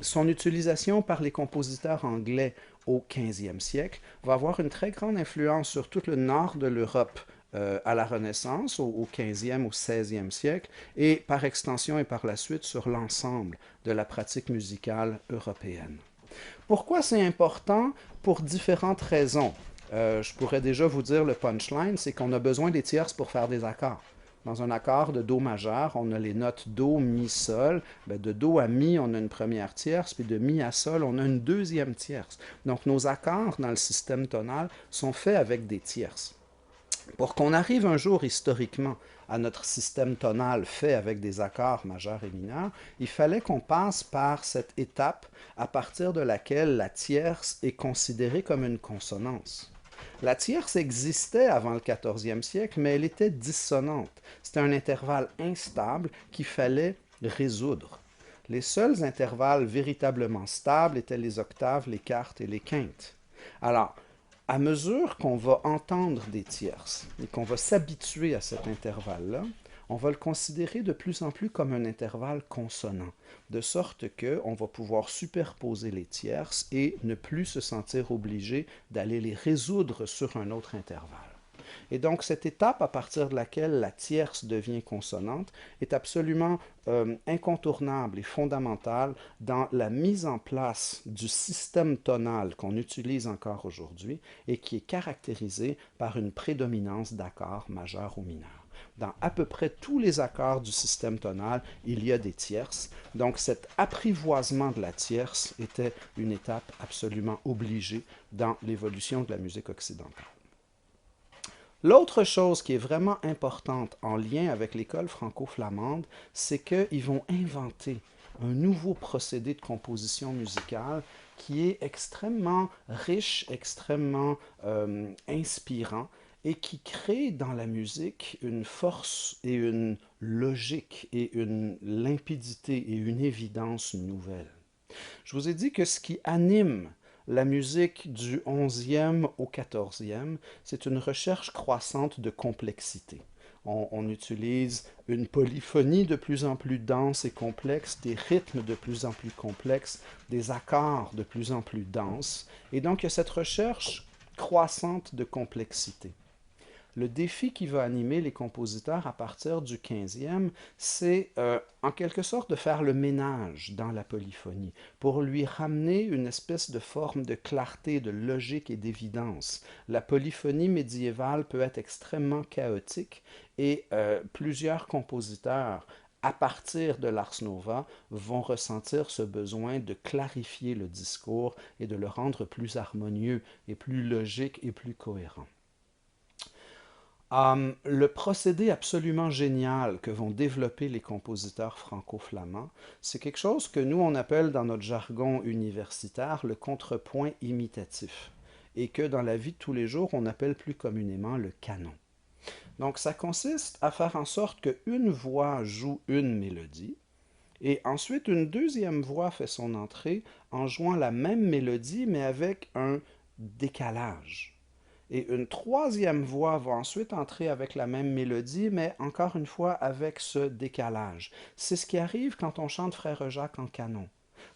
son utilisation par les compositeurs anglais au 15e siècle va avoir une très grande influence sur tout le nord de l'Europe à la Renaissance, au 15e, au 16e siècle, et par extension et par la suite sur l'ensemble de la pratique musicale européenne. Pourquoi c'est important? Pour différentes raisons. Je pourrais déjà vous dire le punchline, c'est qu'on a besoin des tierces pour faire des accords. Dans un accord de Do majeur, on a les notes Do, Mi, Sol. Ben, de Do à Mi, on a une première tierce, puis de Mi à Sol, on a une deuxième tierce. Donc nos accords dans le système tonal sont faits avec des tierces. Pour qu'on arrive un jour historiquement à notre système tonal fait avec des accords majeurs et mineurs, il fallait qu'on passe par cette étape à partir de laquelle la tierce est considérée comme une consonance. La tierce existait avant le 14e siècle, mais elle était dissonante. C'était un intervalle instable qu'il fallait résoudre. Les seuls intervalles véritablement stables étaient les octaves, les quartes et les quintes. Alors, à mesure qu'on va entendre des tierces et qu'on va s'habituer à cet intervalle-là, on va le considérer de plus en plus comme un intervalle consonant, de sorte qu'on va pouvoir superposer les tierces et ne plus se sentir obligé d'aller les résoudre sur un autre intervalle. Et donc cette étape à partir de laquelle la tierce devient consonante est absolument incontournable et fondamentale dans la mise en place du système tonal qu'on utilise encore aujourd'hui et qui est caractérisé par une prédominance d'accords majeurs ou mineurs. Dans à peu près tous les accords du système tonal, il y a des tierces. Donc cet apprivoisement de la tierce était une étape absolument obligée dans l'évolution de la musique occidentale. L'autre chose qui est vraiment importante en lien avec l'école franco-flamande, c'est qu'ils vont inventer un nouveau procédé de composition musicale qui est extrêmement riche, extrêmement inspirant et qui crée dans la musique une force et une logique et une limpidité et une évidence nouvelle. Je vous ai dit que ce qui anime la musique du 11e au 14e, c'est une recherche croissante de complexité. On utilise une polyphonie de plus en plus dense et complexe, des rythmes de plus en plus complexes, des accords de plus en plus denses, et donc il y a cette recherche croissante de complexité. Le défi qui va animer les compositeurs à partir du 15e, c'est en quelque sorte de faire le ménage dans la polyphonie pour lui ramener une espèce de forme de clarté, de logique et d'évidence. La polyphonie médiévale peut être extrêmement chaotique et plusieurs compositeurs à partir de l'Ars Nova, vont ressentir ce besoin de clarifier le discours et de le rendre plus harmonieux et plus logique et plus cohérent. Le procédé absolument génial que vont développer les compositeurs franco-flamands, c'est quelque chose que nous on appelle dans notre jargon universitaire le contrepoint imitatif et que dans la vie de tous les jours on appelle plus communément le canon. Donc ça consiste à faire en sorte qu'une voix joue une mélodie et ensuite une deuxième voix fait son entrée en jouant la même mélodie mais avec un décalage. Et une troisième voix va ensuite entrer avec la même mélodie, mais encore une fois avec ce décalage. C'est ce qui arrive quand on chante Frère Jacques en canon.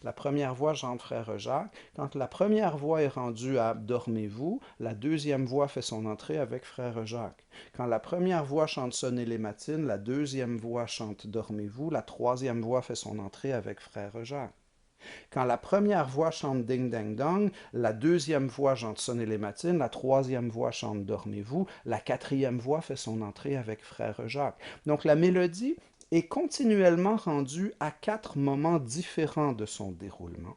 La première voix chante Frère Jacques. Quand la première voix est rendue à Dormez-vous, la deuxième voix fait son entrée avec Frère Jacques. Quand la première voix chante Sonnez les matines, la deuxième voix chante Dormez-vous, la troisième voix fait son entrée avec Frère Jacques. Quand la première voix chante Ding Dang Dong, la deuxième voix chante Sonnez les matines, la troisième voix chante Dormez-vous, la quatrième voix fait son entrée avec Frère Jacques. Donc la mélodie est continuellement rendue à 4 moments différents de son déroulement.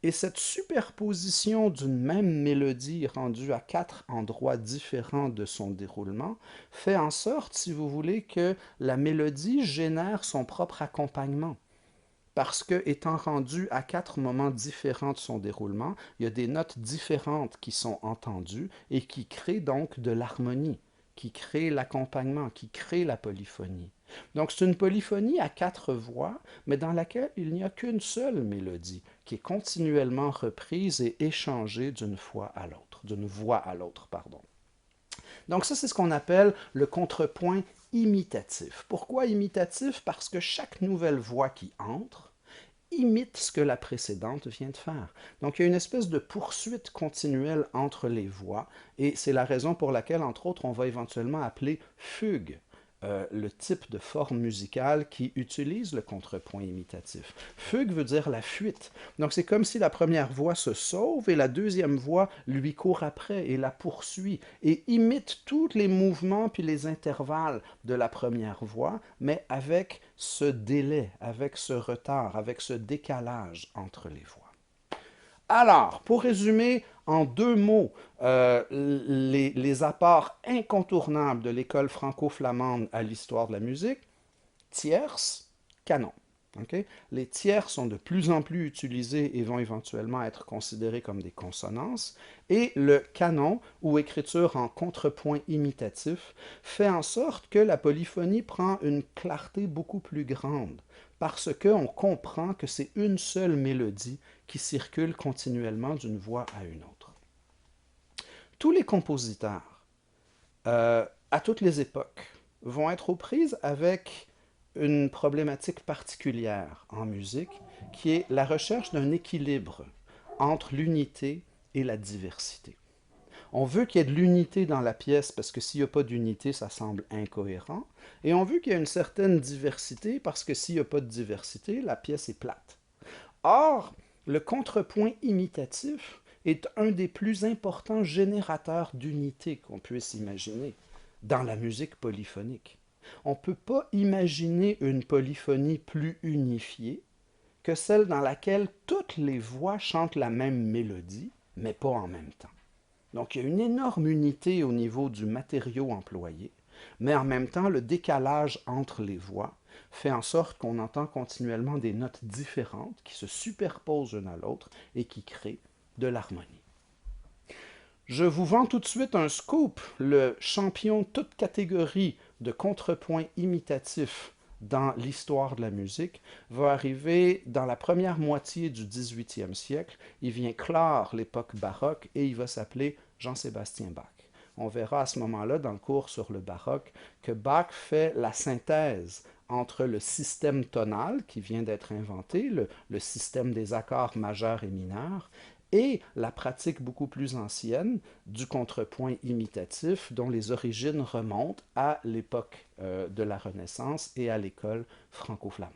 Et cette superposition d'une même mélodie rendue à 4 endroits différents de son déroulement fait en sorte, si vous voulez, que la mélodie génère son propre accompagnement parce que, étant rendu à 4 moments différents de son déroulement, il y a des notes différentes qui sont entendues et qui créent donc de l'harmonie, qui créent l'accompagnement, qui créent la polyphonie. Donc c'est une polyphonie à 4 voix, mais dans laquelle il n'y a qu'une seule mélodie, qui est continuellement reprise et échangée d'une fois à l'autre, d'une voix à l'autre, pardon. Donc ça, c'est ce qu'on appelle le contrepoint imitatif. Pourquoi imitatif? Parce que chaque nouvelle voix qui entre imite ce que la précédente vient de faire. Donc il y a une espèce de poursuite continuelle entre les voix, et c'est la raison pour laquelle, entre autres, on va éventuellement appeler fugue le type de forme musicale qui utilise le contrepoint imitatif. Fugue veut dire la fuite. Donc c'est comme si la première voix se sauve et la deuxième voix lui court après et la poursuit et imite tous les mouvements puis les intervalles de la première voix, mais avec ce délai, avec ce retard, avec ce décalage entre les voix. Alors, pour résumer en 2 mots les apports incontournables de l'école franco-flamande à l'histoire de la musique, tierce, canon. Okay? Les tierces sont de plus en plus utilisées et vont éventuellement être considérées comme des consonances. Et le canon, ou écriture en contrepoint imitatif, fait en sorte que la polyphonie prend une clarté beaucoup plus grande, parce qu'on comprend que c'est une seule mélodie qui circule continuellement d'une voix à une autre. Tous les compositeurs, à toutes les époques, vont être aux prises avec une problématique particulière en musique, qui est la recherche d'un équilibre entre l'unité et la diversité. On veut qu'il y ait de l'unité dans la pièce parce que s'il n'y a pas d'unité, ça semble incohérent. Et on veut qu'il y ait une certaine diversité parce que s'il n'y a pas de diversité, la pièce est plate. Or, le contrepoint imitatif est un des plus importants générateurs d'unité qu'on puisse imaginer dans la musique polyphonique. On ne peut pas imaginer une polyphonie plus unifiée que celle dans laquelle toutes les voix chantent la même mélodie, mais pas en même temps. Donc il y a une énorme unité au niveau du matériau employé, mais en même temps le décalage entre les voix fait en sorte qu'on entend continuellement des notes différentes qui se superposent l'une à l'autre et qui créent de l'harmonie. Je vous vends tout de suite un scoop. Le champion toute catégorie de contrepoint imitatif dans l'histoire de la musique va arriver dans la première moitié du 18e siècle. Il vient clore l'époque baroque et il va s'appeler Jean-Sébastien Bach. On verra à ce moment-là, dans le cours sur le baroque, que Bach fait la synthèse entre le système tonal qui vient d'être inventé, le système des accords majeurs et mineurs, et la pratique beaucoup plus ancienne du contrepoint imitatif dont les origines remontent à l'époque de la Renaissance et à l'école franco-flamande.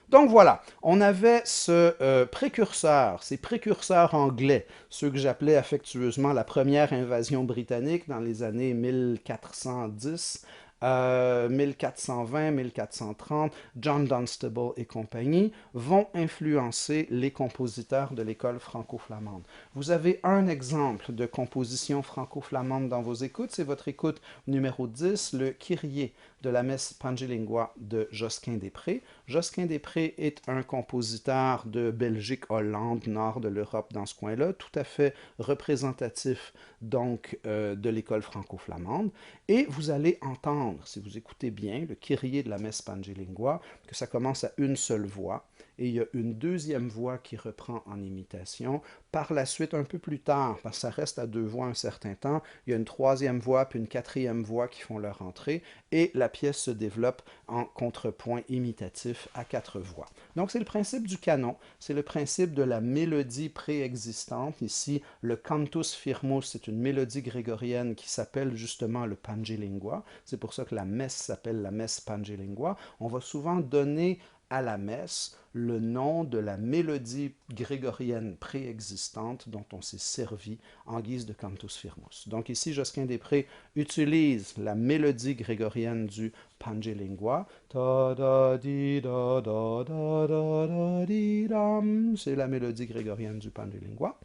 Donc voilà, on avait ces précurseurs anglais, ceux que j'appelais affectueusement la première invasion britannique dans les années 1410, 1420, 1430, John Dunstable et compagnie, vont influencer les compositeurs de l'école franco-flamande. Vous avez un exemple de composition franco-flamande dans vos écoutes, c'est votre écoute numéro 10, le Kyrie de la messe Pangelingua de Josquin-des-Prés. Josquin-des-Prés est un compositeur de Belgique, Hollande, nord de l'Europe, dans ce coin-là, tout à fait représentatif donc de l'école franco-flamande. Et vous allez entendre, si vous écoutez bien, le Kyrie de la messe Pangelingua, que ça commence à une seule voix, et il y a une deuxième voix qui reprend en imitation. Par la suite, un peu plus tard, parce que ça reste à deux voix un certain temps, il y a une troisième voix puis une quatrième voix qui font leur entrée, et la pièce se développe en contrepoint imitatif à quatre voix. Donc c'est le principe du canon, c'est le principe de la mélodie préexistante. Ici, le cantus firmus, c'est une mélodie grégorienne qui s'appelle justement le Pangelingua. C'est pour ça que la messe s'appelle la messe Pangelingua. On va souvent donner à la messe le nom de la mélodie grégorienne préexistante dont on s'est servi en guise de cantus firmus. Donc ici, Josquin-des-Prés utilise la mélodie grégorienne du Pangelingua. C'est la mélodie grégorienne du Pangelingua.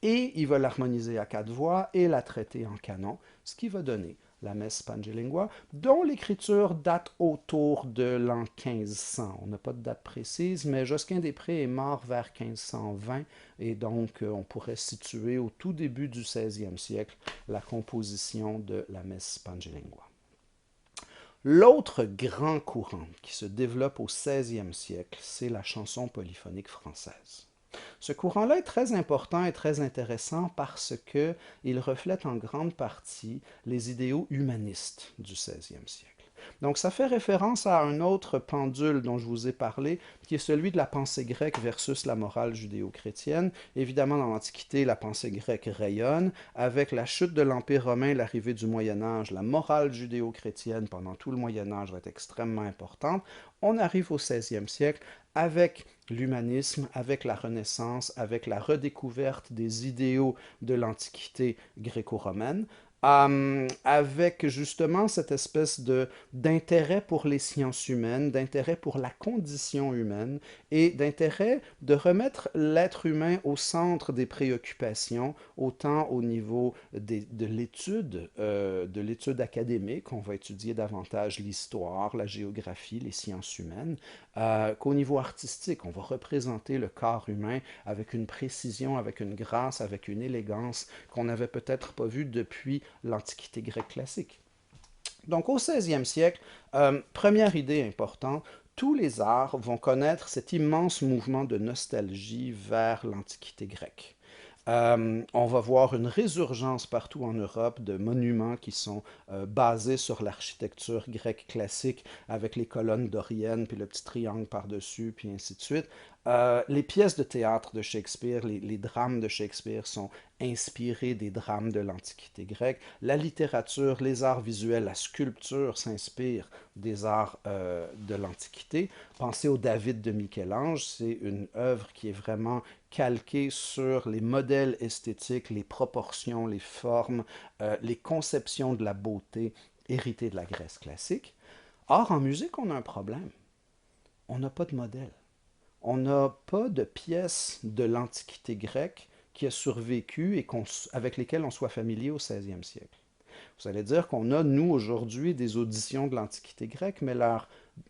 Et il va l'harmoniser à quatre voix et la traiter en canon, ce qui va donner la messe Pangelingua, dont l'écriture date autour de l'an 1500. On n'a pas de date précise, mais Josquin-des-Prés est mort vers 1520, et donc on pourrait situer au tout début du 16e siècle la composition de la messe Pangelingua. L'autre grand courant qui se développe au 16e siècle, c'est la chanson polyphonique française. Ce courant-là est très important et très intéressant parce qu'il reflète en grande partie les idéaux humanistes du 16e siècle. Donc ça fait référence à un autre pendule dont je vous ai parlé, qui est celui de la pensée grecque versus la morale judéo-chrétienne. Évidemment, dans l'Antiquité, la pensée grecque rayonne. Avec la chute de l'Empire romain, l'arrivée du Moyen Âge, la morale judéo-chrétienne pendant tout le Moyen Âge va être extrêmement importante. On arrive au 16e siècle avec l'humanisme, avec la Renaissance, avec la redécouverte des idéaux de l'Antiquité gréco-romaine, avec justement cette espèce d'intérêt pour les sciences humaines, d'intérêt pour la condition humaine et d'intérêt de remettre l'être humain au centre des préoccupations, autant au niveau de l'étude académique, on va étudier davantage l'histoire, la géographie, les sciences humaines, qu'au niveau artistique, on va représenter le corps humain avec une précision, avec une grâce, avec une élégance qu'on n'avait peut-être pas vue depuis l'Antiquité grecque classique. Donc au XVIe siècle, première idée importante, tous les arts vont connaître cet immense mouvement de nostalgie vers l'Antiquité grecque. On va voir une résurgence partout en Europe de monuments qui sont basés sur l'architecture grecque classique avec les colonnes doriennes, puis le petit triangle par-dessus, puis ainsi de suite. Les pièces de théâtre de Shakespeare, les drames de Shakespeare sont inspirés des drames de l'Antiquité grecque. La littérature, les arts visuels, la sculpture s'inspirent des arts de l'Antiquité. Pensez au David de Michel-Ange, c'est une œuvre qui est vraiment calquée sur les modèles esthétiques, les proportions, les formes, les conceptions de la beauté héritées de la Grèce classique. Or, en musique, on a un problème. On n'a pas de modèle. On n'a pas de pièces de l'Antiquité grecque qui a survécu et avec lesquelles on soit familier au XVIe siècle. Vous allez dire qu'on a, nous, aujourd'hui, des auditions de l'Antiquité grecque, mais leur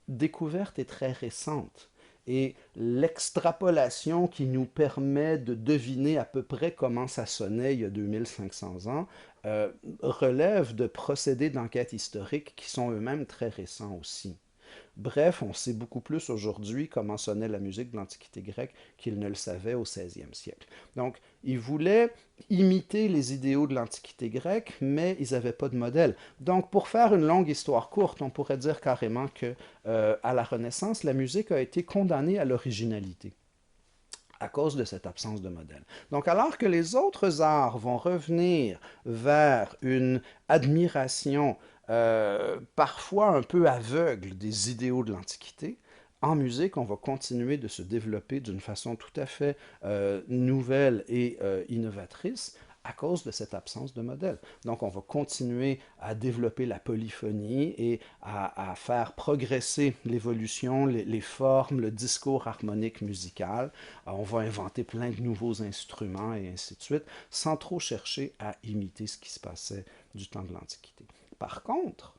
découverte est très récente. Et l'extrapolation qui nous permet de deviner à peu près comment ça sonnait il y a 2500 ans relève de procédés d'enquête historique qui sont eux-mêmes très récents aussi. Bref, on sait beaucoup plus aujourd'hui comment sonnait la musique de l'Antiquité grecque qu'ils ne le savaient au XVIe siècle. Donc, ils voulaient imiter les idéaux de l'Antiquité grecque, mais ils n'avaient pas de modèle. Donc, pour faire une longue histoire courte, on pourrait dire carrément que à la Renaissance, la musique a été condamnée à l'originalité à cause de cette absence de modèle. Donc alors que les autres arts vont revenir vers une admiration parfois un peu aveugle des idéaux de l'Antiquité, en musique, on va continuer de se développer d'une façon tout à fait nouvelle et innovatrice à cause de cette absence de modèle. Donc, on va continuer à développer la polyphonie et à faire progresser l'évolution, les formes, le discours harmonique musical. On va inventer plein de nouveaux instruments et ainsi de suite, sans trop chercher à imiter ce qui se passait du temps de l'Antiquité. Par contre,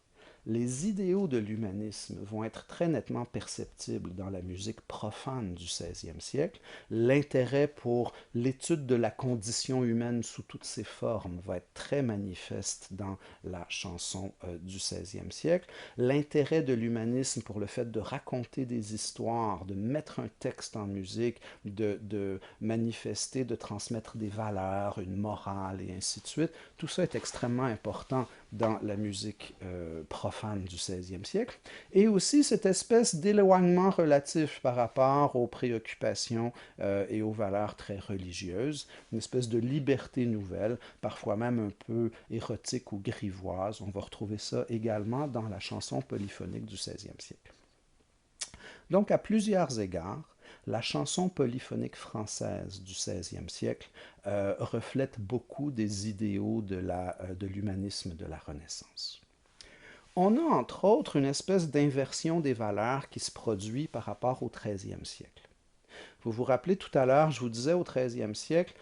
les idéaux de l'humanisme vont être très nettement perceptibles dans la musique profane du XVIe siècle. L'intérêt pour l'étude de la condition humaine sous toutes ses formes va être très manifeste dans la chanson du XVIe siècle. L'intérêt de l'humanisme pour le fait de raconter des histoires, de mettre un texte en musique, de manifester, de transmettre des valeurs, une morale et ainsi de suite, tout ça est extrêmement important dans la musique profane du XVIe siècle, et aussi cette espèce d'éloignement relatif par rapport aux préoccupations et aux valeurs très religieuses, une espèce de liberté nouvelle, parfois même un peu érotique ou grivoise. On va retrouver ça également dans la chanson polyphonique du XVIe siècle. Donc, à plusieurs égards, la chanson polyphonique française du XVIe siècle reflète beaucoup des idéaux de l'humanisme de la Renaissance. On a entre autres une espèce d'inversion des valeurs qui se produit par rapport au XIIIe siècle. Vous vous rappelez tout à l'heure, je vous disais au XIIIe siècle,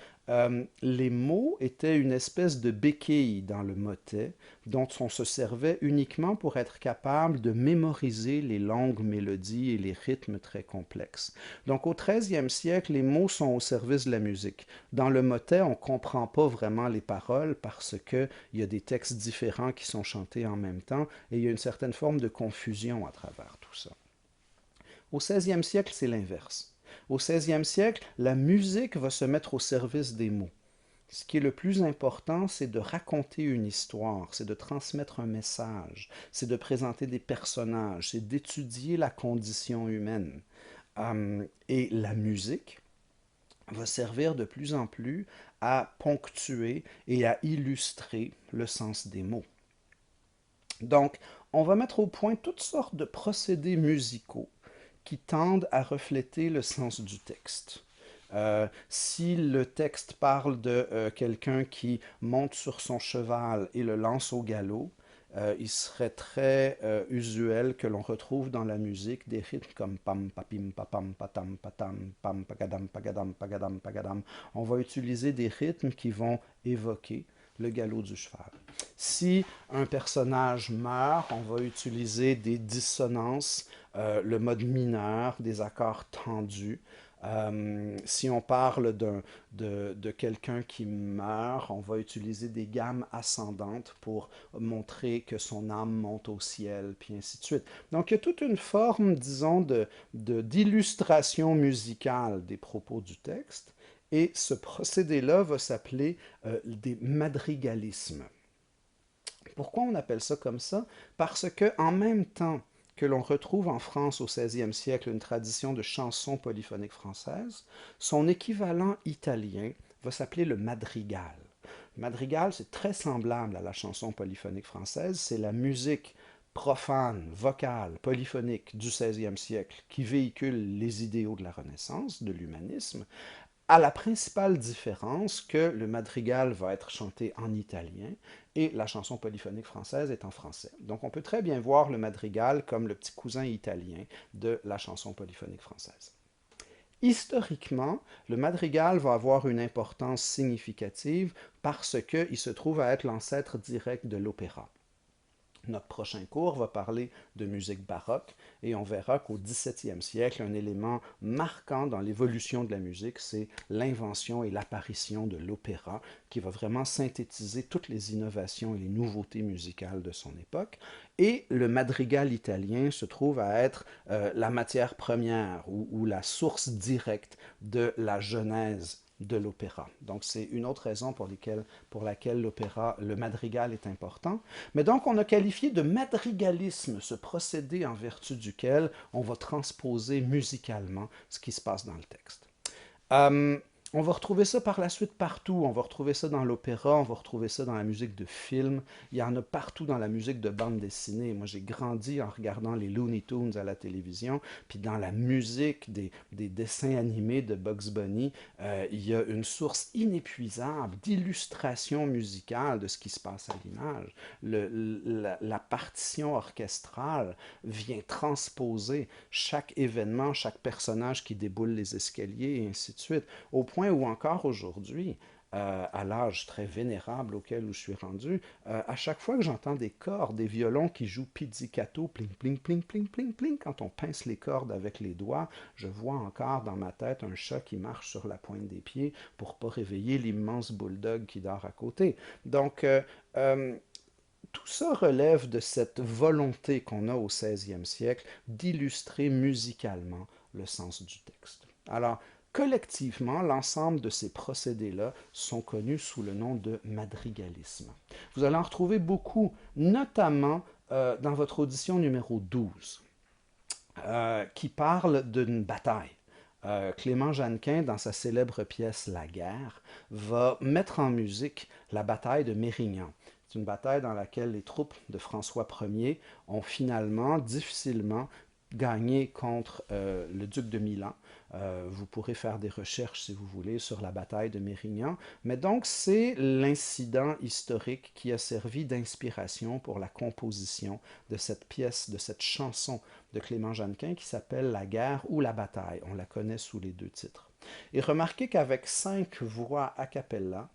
les mots étaient une espèce de béquille dans le motet dont on se servait uniquement pour être capable de mémoriser les longues mélodies et les rythmes très complexes. Donc au XIIIe siècle, les mots sont au service de la musique. Dans le motet, on ne comprend pas vraiment les paroles parce qu'il y a des textes différents qui sont chantés en même temps et il y a une certaine forme de confusion à travers tout ça. Au XVIe siècle, c'est l'inverse. Au XVIe siècle, la musique va se mettre au service des mots. Ce qui est le plus important, c'est de raconter une histoire, c'est de transmettre un message, c'est de présenter des personnages, c'est d'étudier la condition humaine. Et la musique va servir de plus en plus à ponctuer et à illustrer le sens des mots. Donc, on va mettre au point toutes sortes de procédés musicaux qui tendent à refléter le sens du texte. Si le texte parle de quelqu'un qui monte sur son cheval et le lance au galop, il serait très usuel que l'on retrouve dans la musique des rythmes comme pam papim papam patam patam pam pagadam pagadam pagadam pagadam. On va utiliser des rythmes qui vont évoquer le galop du cheval. Si un personnage meurt, on va utiliser des dissonances, le mode mineur, des accords tendus. Si on parle de quelqu'un qui meurt, on va utiliser des gammes ascendantes pour montrer que son âme monte au ciel, puis ainsi de suite. Donc il y a toute une forme, disons, d'illustration musicale des propos du texte, et ce procédé-là va s'appeler des madrigalismes. Pourquoi on appelle ça comme ça? Parce que en même temps que l'on retrouve en France au XVIe siècle une tradition de chanson polyphonique française, son équivalent italien va s'appeler le madrigal. Le madrigal, c'est très semblable à la chanson polyphonique française, c'est la musique profane, vocale, polyphonique du XVIe siècle qui véhicule les idéaux de la Renaissance, de l'humanisme, à la principale différence que le madrigal va être chanté en italien et la chanson polyphonique française est en français. Donc on peut très bien voir le madrigal comme le petit cousin italien de la chanson polyphonique française. Historiquement, le madrigal va avoir une importance significative parce qu'il se trouve à être l'ancêtre direct de l'opéra. Notre prochain cours va parler de musique baroque et on verra qu'au XVIIe siècle, un élément marquant dans l'évolution de la musique, c'est l'invention et l'apparition de l'opéra qui va vraiment synthétiser toutes les innovations et les nouveautés musicales de son époque. Et le madrigal italien se trouve à être la matière première ou la source directe de la genèse de l'opéra. Donc c'est une autre raison pour laquelle l'opéra, le madrigal est important. Mais donc on a qualifié de madrigalisme ce procédé en vertu duquel on va transposer musicalement ce qui se passe dans le texte. Euh, on va retrouver ça par la suite partout. On va retrouver ça dans l'opéra, on va retrouver ça dans la musique de film. Il y en a partout dans la musique de bande dessinée. Moi, j'ai grandi en regardant les Looney Tunes à la télévision, puis dans la musique des dessins animés de Bugs Bunny, il y a une source inépuisable d'illustration musicale de ce qui se passe à l'image. La partition orchestrale vient transposer chaque événement, chaque personnage qui déboule les escaliers, et ainsi de suite, au point où encore aujourd'hui, à l'âge très vénérable auquel je suis rendu, à chaque fois que j'entends des cordes, des violons qui jouent pizzicato, pling, pling, pling, pling, pling, pling, quand on pince les cordes avec les doigts, je vois encore dans ma tête un chat qui marche sur la pointe des pieds pour pas réveiller l'immense bulldog qui dort à côté. Donc, tout ça relève de cette volonté qu'on a au XVIe siècle d'illustrer musicalement le sens du texte. Alors, collectivement, l'ensemble de ces procédés-là sont connus sous le nom de madrigalisme. Vous allez en retrouver beaucoup, notamment dans votre audition numéro 12, qui parle d'une bataille. Clément Jeannequin, dans sa célèbre pièce La guerre, va mettre en musique la bataille de Mérignan. C'est une bataille dans laquelle les troupes de François Ier ont finalement, difficilement, gagné contre le duc de Milan. Vous pourrez faire des recherches, si vous voulez, sur la bataille de Mérignan. Mais donc, c'est l'incident historique qui a servi d'inspiration pour la composition de cette pièce, de cette chanson de Clément Jeannequin qui s'appelle La guerre ou la bataille. On la connaît sous les deux titres. Et remarquez qu'avec 5 voix a cappella,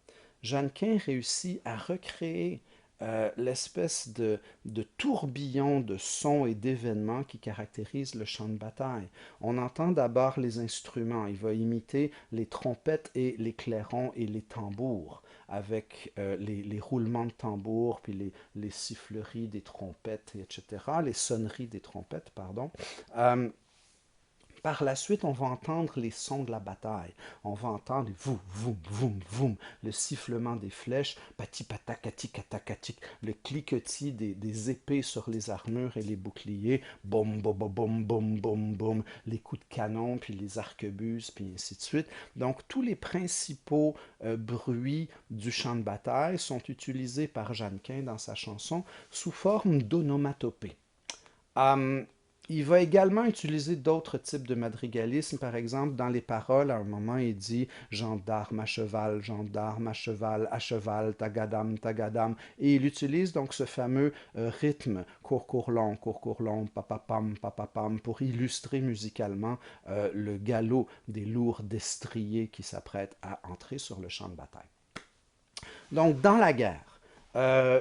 Jeannequin réussit à recréer l'espèce de tourbillon de sons et d'événements qui caractérise le chant de bataille. On entend d'abord les instruments. Il va imiter les trompettes et les clairons et les tambours avec les roulements de tambours, puis les siffleries des trompettes, etc., les sonneries des trompettes, pardon. Euh, Par la suite, on va entendre les sons de la bataille. On va entendre les voum, voum, voum, voum, le sifflement des flèches, pati patakati katakatik, le cliquetis des épées sur les armures et les boucliers, boum, boum, boum, boum, boum, boum, les coups de canon, puis les arquebuses, puis ainsi de suite. Donc, tous les principaux bruits du champ de bataille sont utilisés par Jeannequin dans sa chanson sous forme d'onomatopée. Um, il va également utiliser d'autres types de madrigalisme. Par exemple, dans les paroles, à un moment, il dit gendarme à cheval, tagadam, tagadam. Et il utilise donc ce fameux rythme court, papapam, papapam, pour illustrer musicalement le galop des lourds destriers qui s'apprêtent à entrer sur le champ de bataille. Donc, dans la guerre,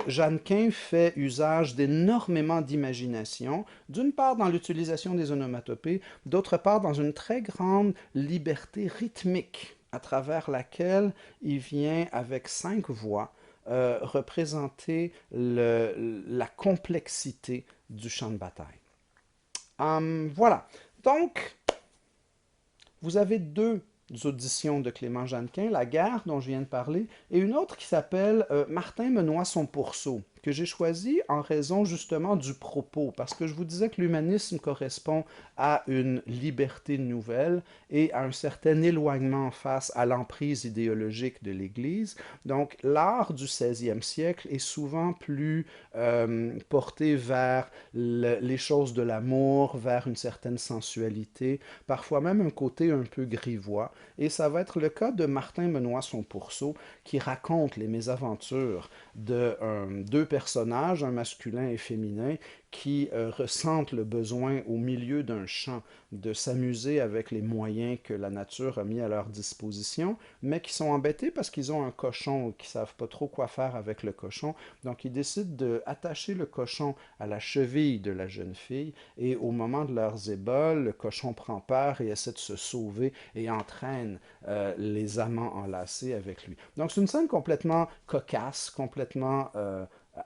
Jeannequin fait usage d'énormément d'imagination, d'une part dans l'utilisation des onomatopées, d'autre part dans une très grande liberté rythmique à travers laquelle il vient avec 5 voix représenter la complexité du champ de bataille. Voilà. Donc, vous avez deux auditions de Clément Jeannequin, La guerre dont je viens de parler, et une autre qui s'appelle Martin me noie son pourceau, que j'ai choisi en raison justement du propos, parce que je vous disais que l'humanisme correspond à une liberté nouvelle et à un certain éloignement face à l'emprise idéologique de l'Église. Donc l'art du XVIe siècle est souvent plus porté vers les choses de l'amour, vers une certaine sensualité, parfois même un côté un peu grivois. Et ça va être le cas de Martin me noie son pourceau, qui raconte les mésaventures de deux personnages, un masculin et féminin, qui ressentent le besoin au milieu d'un chant de s'amuser avec les moyens que la nature a mis à leur disposition, mais qui sont embêtés parce qu'ils ont un cochon, qui ne savent pas trop quoi faire avec le cochon. Donc ils décident d'attacher le cochon à la cheville de la jeune fille et au moment de leurs éboles, le cochon prend peur et essaie de se sauver et entraîne les amants enlacés avec lui. Donc c'est une scène complètement cocasse, complètement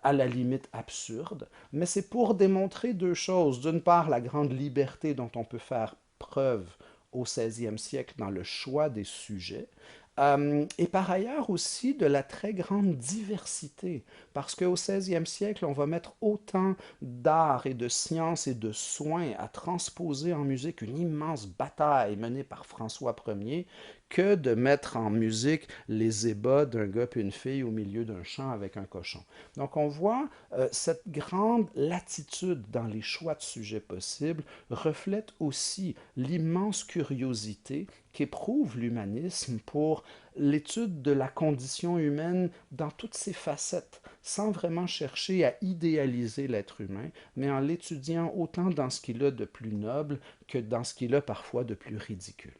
à la limite absurde, mais c'est pour démontrer deux choses. D'une part, la grande liberté dont on peut faire preuve au XVIe siècle dans le choix des sujets, et par ailleurs aussi de la très grande diversité, parce qu'au XVIe siècle, on va mettre autant d'art et de science et de soins à transposer en musique une immense bataille menée par François Ier que de mettre en musique les ébats d'un gars et une fille au milieu d'un champ avec un cochon. Donc on voit cette grande latitude dans les choix de sujets possibles reflète aussi l'immense curiosité qu'éprouve l'humanisme pour l'étude de la condition humaine dans toutes ses facettes, sans vraiment chercher à idéaliser l'être humain, mais en l'étudiant autant dans ce qu'il a de plus noble que dans ce qu'il a parfois de plus ridicule.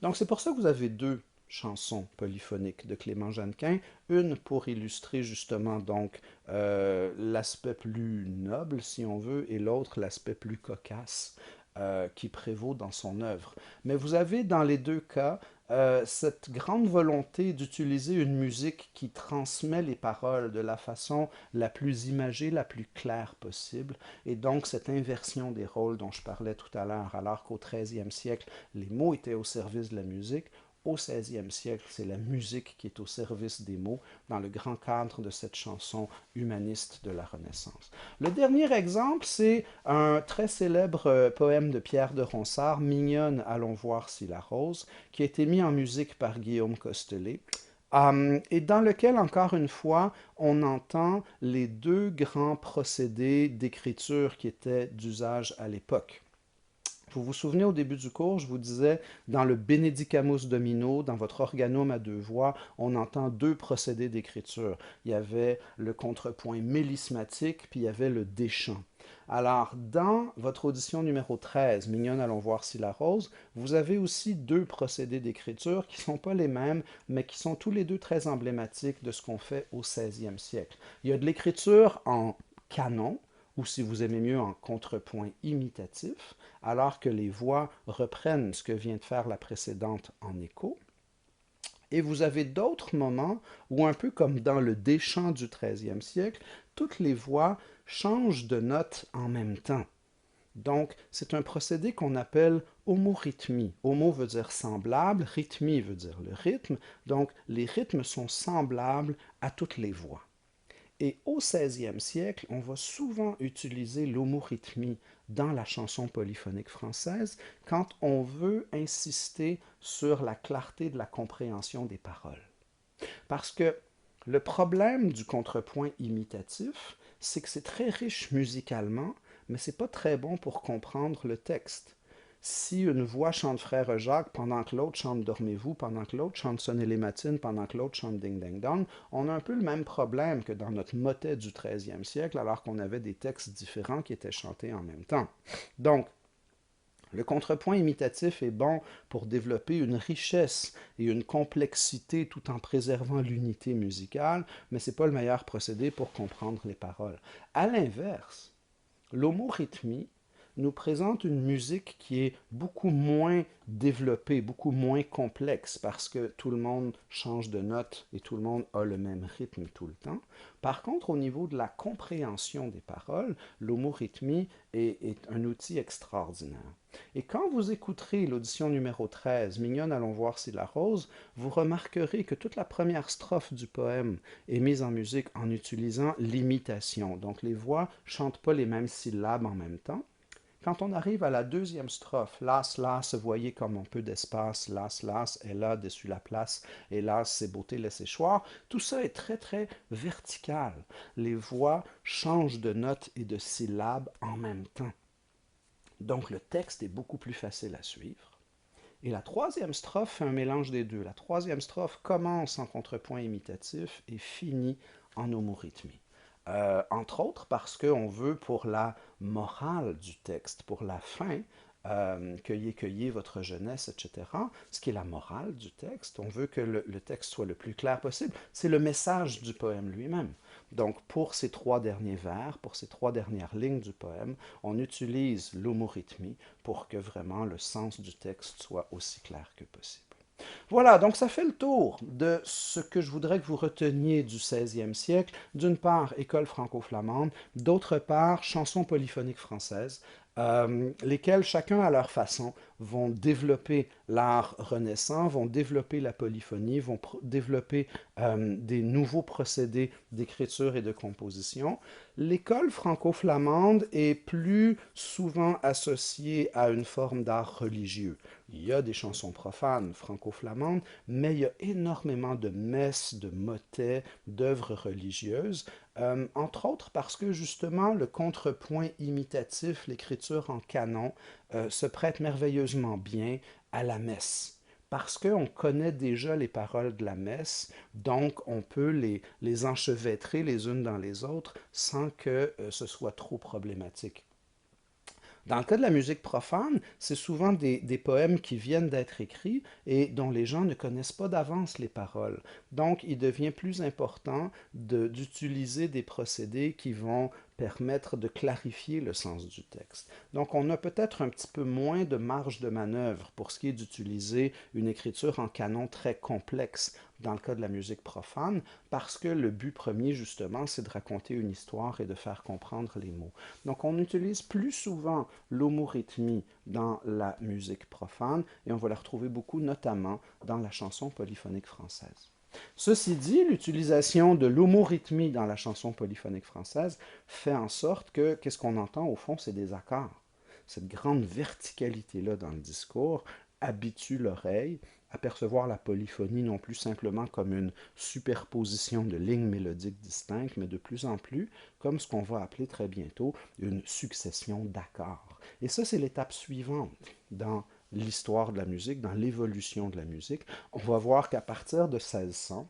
Donc c'est pour ça que vous avez deux chansons polyphoniques de Clément Jeannequin, une pour illustrer justement donc l'aspect plus noble, si on veut, et l'autre l'aspect plus cocasse qui prévaut dans son œuvre. Mais vous avez dans les deux cas cette grande volonté d'utiliser une musique qui transmet les paroles de la façon la plus imagée, la plus claire possible, et donc cette inversion des rôles dont je parlais tout à l'heure, alors qu'au XIIIe siècle, les mots étaient au service de la musique, au XVIe siècle, c'est la musique qui est au service des mots dans le grand cadre de cette chanson humaniste de la Renaissance. Le dernier exemple, c'est un très célèbre poème de Pierre de Ronsard, Mignonne, allons voir si la rose, qui a été mis en musique par Guillaume Costelet. Et dans lequel, encore une fois, on entend les deux grands procédés d'écriture qui étaient d'usage à l'époque. Vous vous souvenez au début du cours, je vous disais, dans le Benedicamus Domino, dans votre organum à deux voix, on entend deux procédés d'écriture. Il y avait le contrepoint mélismatique, puis il y avait le déchant. Alors, dans votre audition numéro 13, Mignonne, allons voir si la rose, vous avez aussi deux procédés d'écriture qui ne sont pas les mêmes, mais qui sont tous les deux très emblématiques de ce qu'on fait au XVIe siècle. Il y a de l'écriture en canon, ou si vous aimez mieux en contrepoint imitatif, alors que les voix reprennent ce que vient de faire la précédente en écho. Et vous avez d'autres moments où, un peu comme dans le déchant du XIIIe siècle, toutes les voix changent de note en même temps. Donc, c'est un procédé qu'on appelle homorythmie. Homo veut dire semblable, rythmie veut dire le rythme. Donc, les rythmes sont semblables à toutes les voix. Et au XVIe siècle, on va souvent utiliser l'homorythmie dans la chanson polyphonique française quand on veut insister sur la clarté de la compréhension des paroles. Parce que le problème du contrepoint imitatif, c'est que c'est très riche musicalement, mais c'est pas très bon pour comprendre le texte. Si une voix chante Frère Jacques pendant que l'autre chante Dormez-vous, pendant que l'autre chante Sonnez les matines, pendant que l'autre chante Ding Ding Dong, on a un peu le même problème que dans notre motet du XIIIe siècle, alors qu'on avait des textes différents qui étaient chantés en même temps. Donc, le contrepoint imitatif est bon pour développer une richesse et une complexité tout en préservant l'unité musicale, mais ce n'est pas le meilleur procédé pour comprendre les paroles. À l'inverse, l'homorythmie nous présente une musique qui est beaucoup moins développée, beaucoup moins complexe, parce que tout le monde change de note et tout le monde a le même rythme tout le temps. Par contre, au niveau de la compréhension des paroles, l'homorythmie est un outil extraordinaire. Et quand vous écouterez l'audition numéro 13, Mignonne, allons voir si la rose, vous remarquerez que toute la première strophe du poème est mise en musique en utilisant l'imitation. Donc les voix ne chantent pas les mêmes syllabes en même temps. Quand on arrive à la deuxième strophe, las, las, voyez comme un peu d'espace, las, las, est là, dessus la place, hélas, c'est beauté, laissez choir, tout ça est très, très vertical. Les voix changent de notes et de syllabes en même temps. Donc le texte est beaucoup plus facile à suivre. Et la troisième strophe fait un mélange des deux. La troisième strophe commence en contrepoint imitatif et finit en homorythmie. Entre autres parce qu'on veut pour la morale du texte, pour la fin, cueillez, cueillez votre jeunesse, etc. Ce qui est la morale du texte, on veut que le texte soit le plus clair possible. C'est le message du poème lui-même. Donc pour ces trois derniers vers, pour ces trois dernières lignes du poème, on utilise l'homorythmie pour que vraiment le sens du texte soit aussi clair que possible. Voilà, donc ça fait le tour de ce que je voudrais que vous reteniez du 16e siècle. D'une part, école franco-flamande, d'autre part, chansons polyphoniques françaises, lesquelles, chacun à leur façon, vont développer l'art renaissant, vont développer la polyphonie, vont développer des nouveaux procédés d'écriture et de composition. L'école franco-flamande est plus souvent associée à une forme d'art religieux. Il y a des chansons profanes franco-flamandes, mais il y a énormément de messes, de motets, d'œuvres religieuses, entre autres parce que justement le contrepoint imitatif, l'écriture en canon, se prête merveilleusement bien à la messe. Parce qu'on connaît déjà les paroles de la messe, donc on peut les enchevêtrer les unes dans les autres sans que ce soit trop problématique. Dans le cas de la musique profane, c'est souvent des poèmes qui viennent d'être écrits et dont les gens ne connaissent pas d'avance les paroles. Donc, il devient plus important d'utiliser des procédés qui vont permettre de clarifier le sens du texte. Donc, on a peut-être un petit peu moins de marge de manœuvre pour ce qui est d'utiliser une écriture en canon très complexe dans le cas de la musique profane, parce que le but premier, justement, c'est de raconter une histoire et de faire comprendre les mots. Donc, on utilise plus souvent l'homorythmie dans la musique profane et on va la retrouver beaucoup, notamment dans la chanson polyphonique française. Ceci dit, l'utilisation de l'homorythmie dans la chanson polyphonique française fait en sorte que, qu'est-ce qu'on entend au fond, c'est des accords. Cette grande verticalité-là dans le discours habitue l'oreille à percevoir la polyphonie non plus simplement comme une superposition de lignes mélodiques distinctes, mais de plus en plus comme ce qu'on va appeler très bientôt une succession d'accords. Et ça, c'est l'étape suivante dans l'histoire de la musique, dans l'évolution de la musique. On va voir qu'à partir de 1600,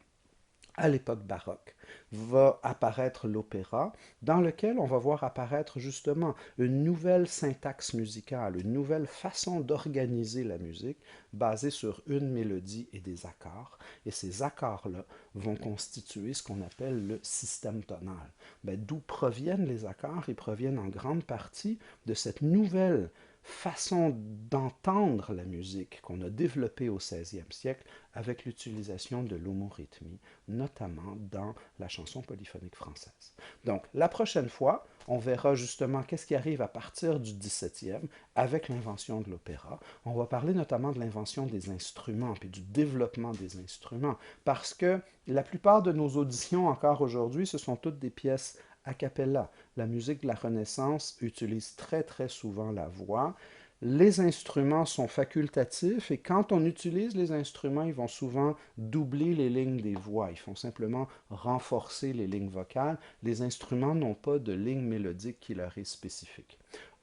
à l'époque baroque, va apparaître l'opéra, dans lequel on va voir apparaître justement une nouvelle syntaxe musicale, une nouvelle façon d'organiser la musique basée sur une mélodie et des accords. Et ces accords-là vont constituer ce qu'on appelle le système tonal. D'où proviennent les accords? Ils proviennent en grande partie de cette nouvelle façon d'entendre la musique qu'on a développée au XVIe siècle avec l'utilisation de l'homorythmie, notamment dans la chanson polyphonique française. Donc, la prochaine fois, on verra justement qu'est-ce qui arrive à partir du XVIIe avec l'invention de l'opéra. On va parler notamment de l'invention des instruments puis du développement des instruments parce que la plupart de nos auditions encore aujourd'hui, ce sont toutes des pièces a cappella. La musique de la Renaissance utilise très très souvent la voix. Les instruments sont facultatifs et quand on utilise les instruments, ils vont souvent doubler les lignes des voix. Ils font simplement renforcer les lignes vocales. Les instruments n'ont pas de ligne mélodique qui leur est spécifique.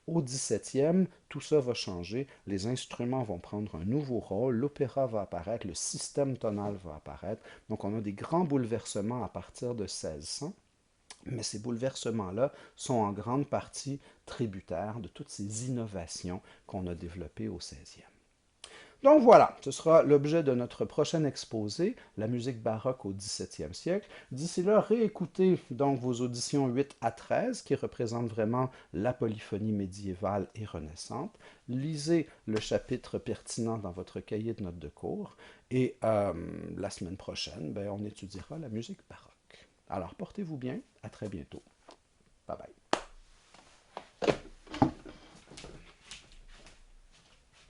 Au XVIIe, tout ça va changer, les instruments vont prendre un nouveau rôle, l'opéra va apparaître, le système tonal va apparaître. Donc on a des grands bouleversements à partir de 1600. Mais ces bouleversements-là sont en grande partie tributaires de toutes ces innovations qu'on a développées au XVIe. Donc voilà, ce sera l'objet de notre prochain exposé, la musique baroque au XVIIe siècle. D'ici là, réécoutez donc vos auditions 8 à 13 qui représentent vraiment la polyphonie médiévale et renaissante. Lisez le chapitre pertinent dans votre cahier de notes de cours et la semaine prochaine, on étudiera la musique baroque. Alors portez-vous bien, à très bientôt. Bye bye.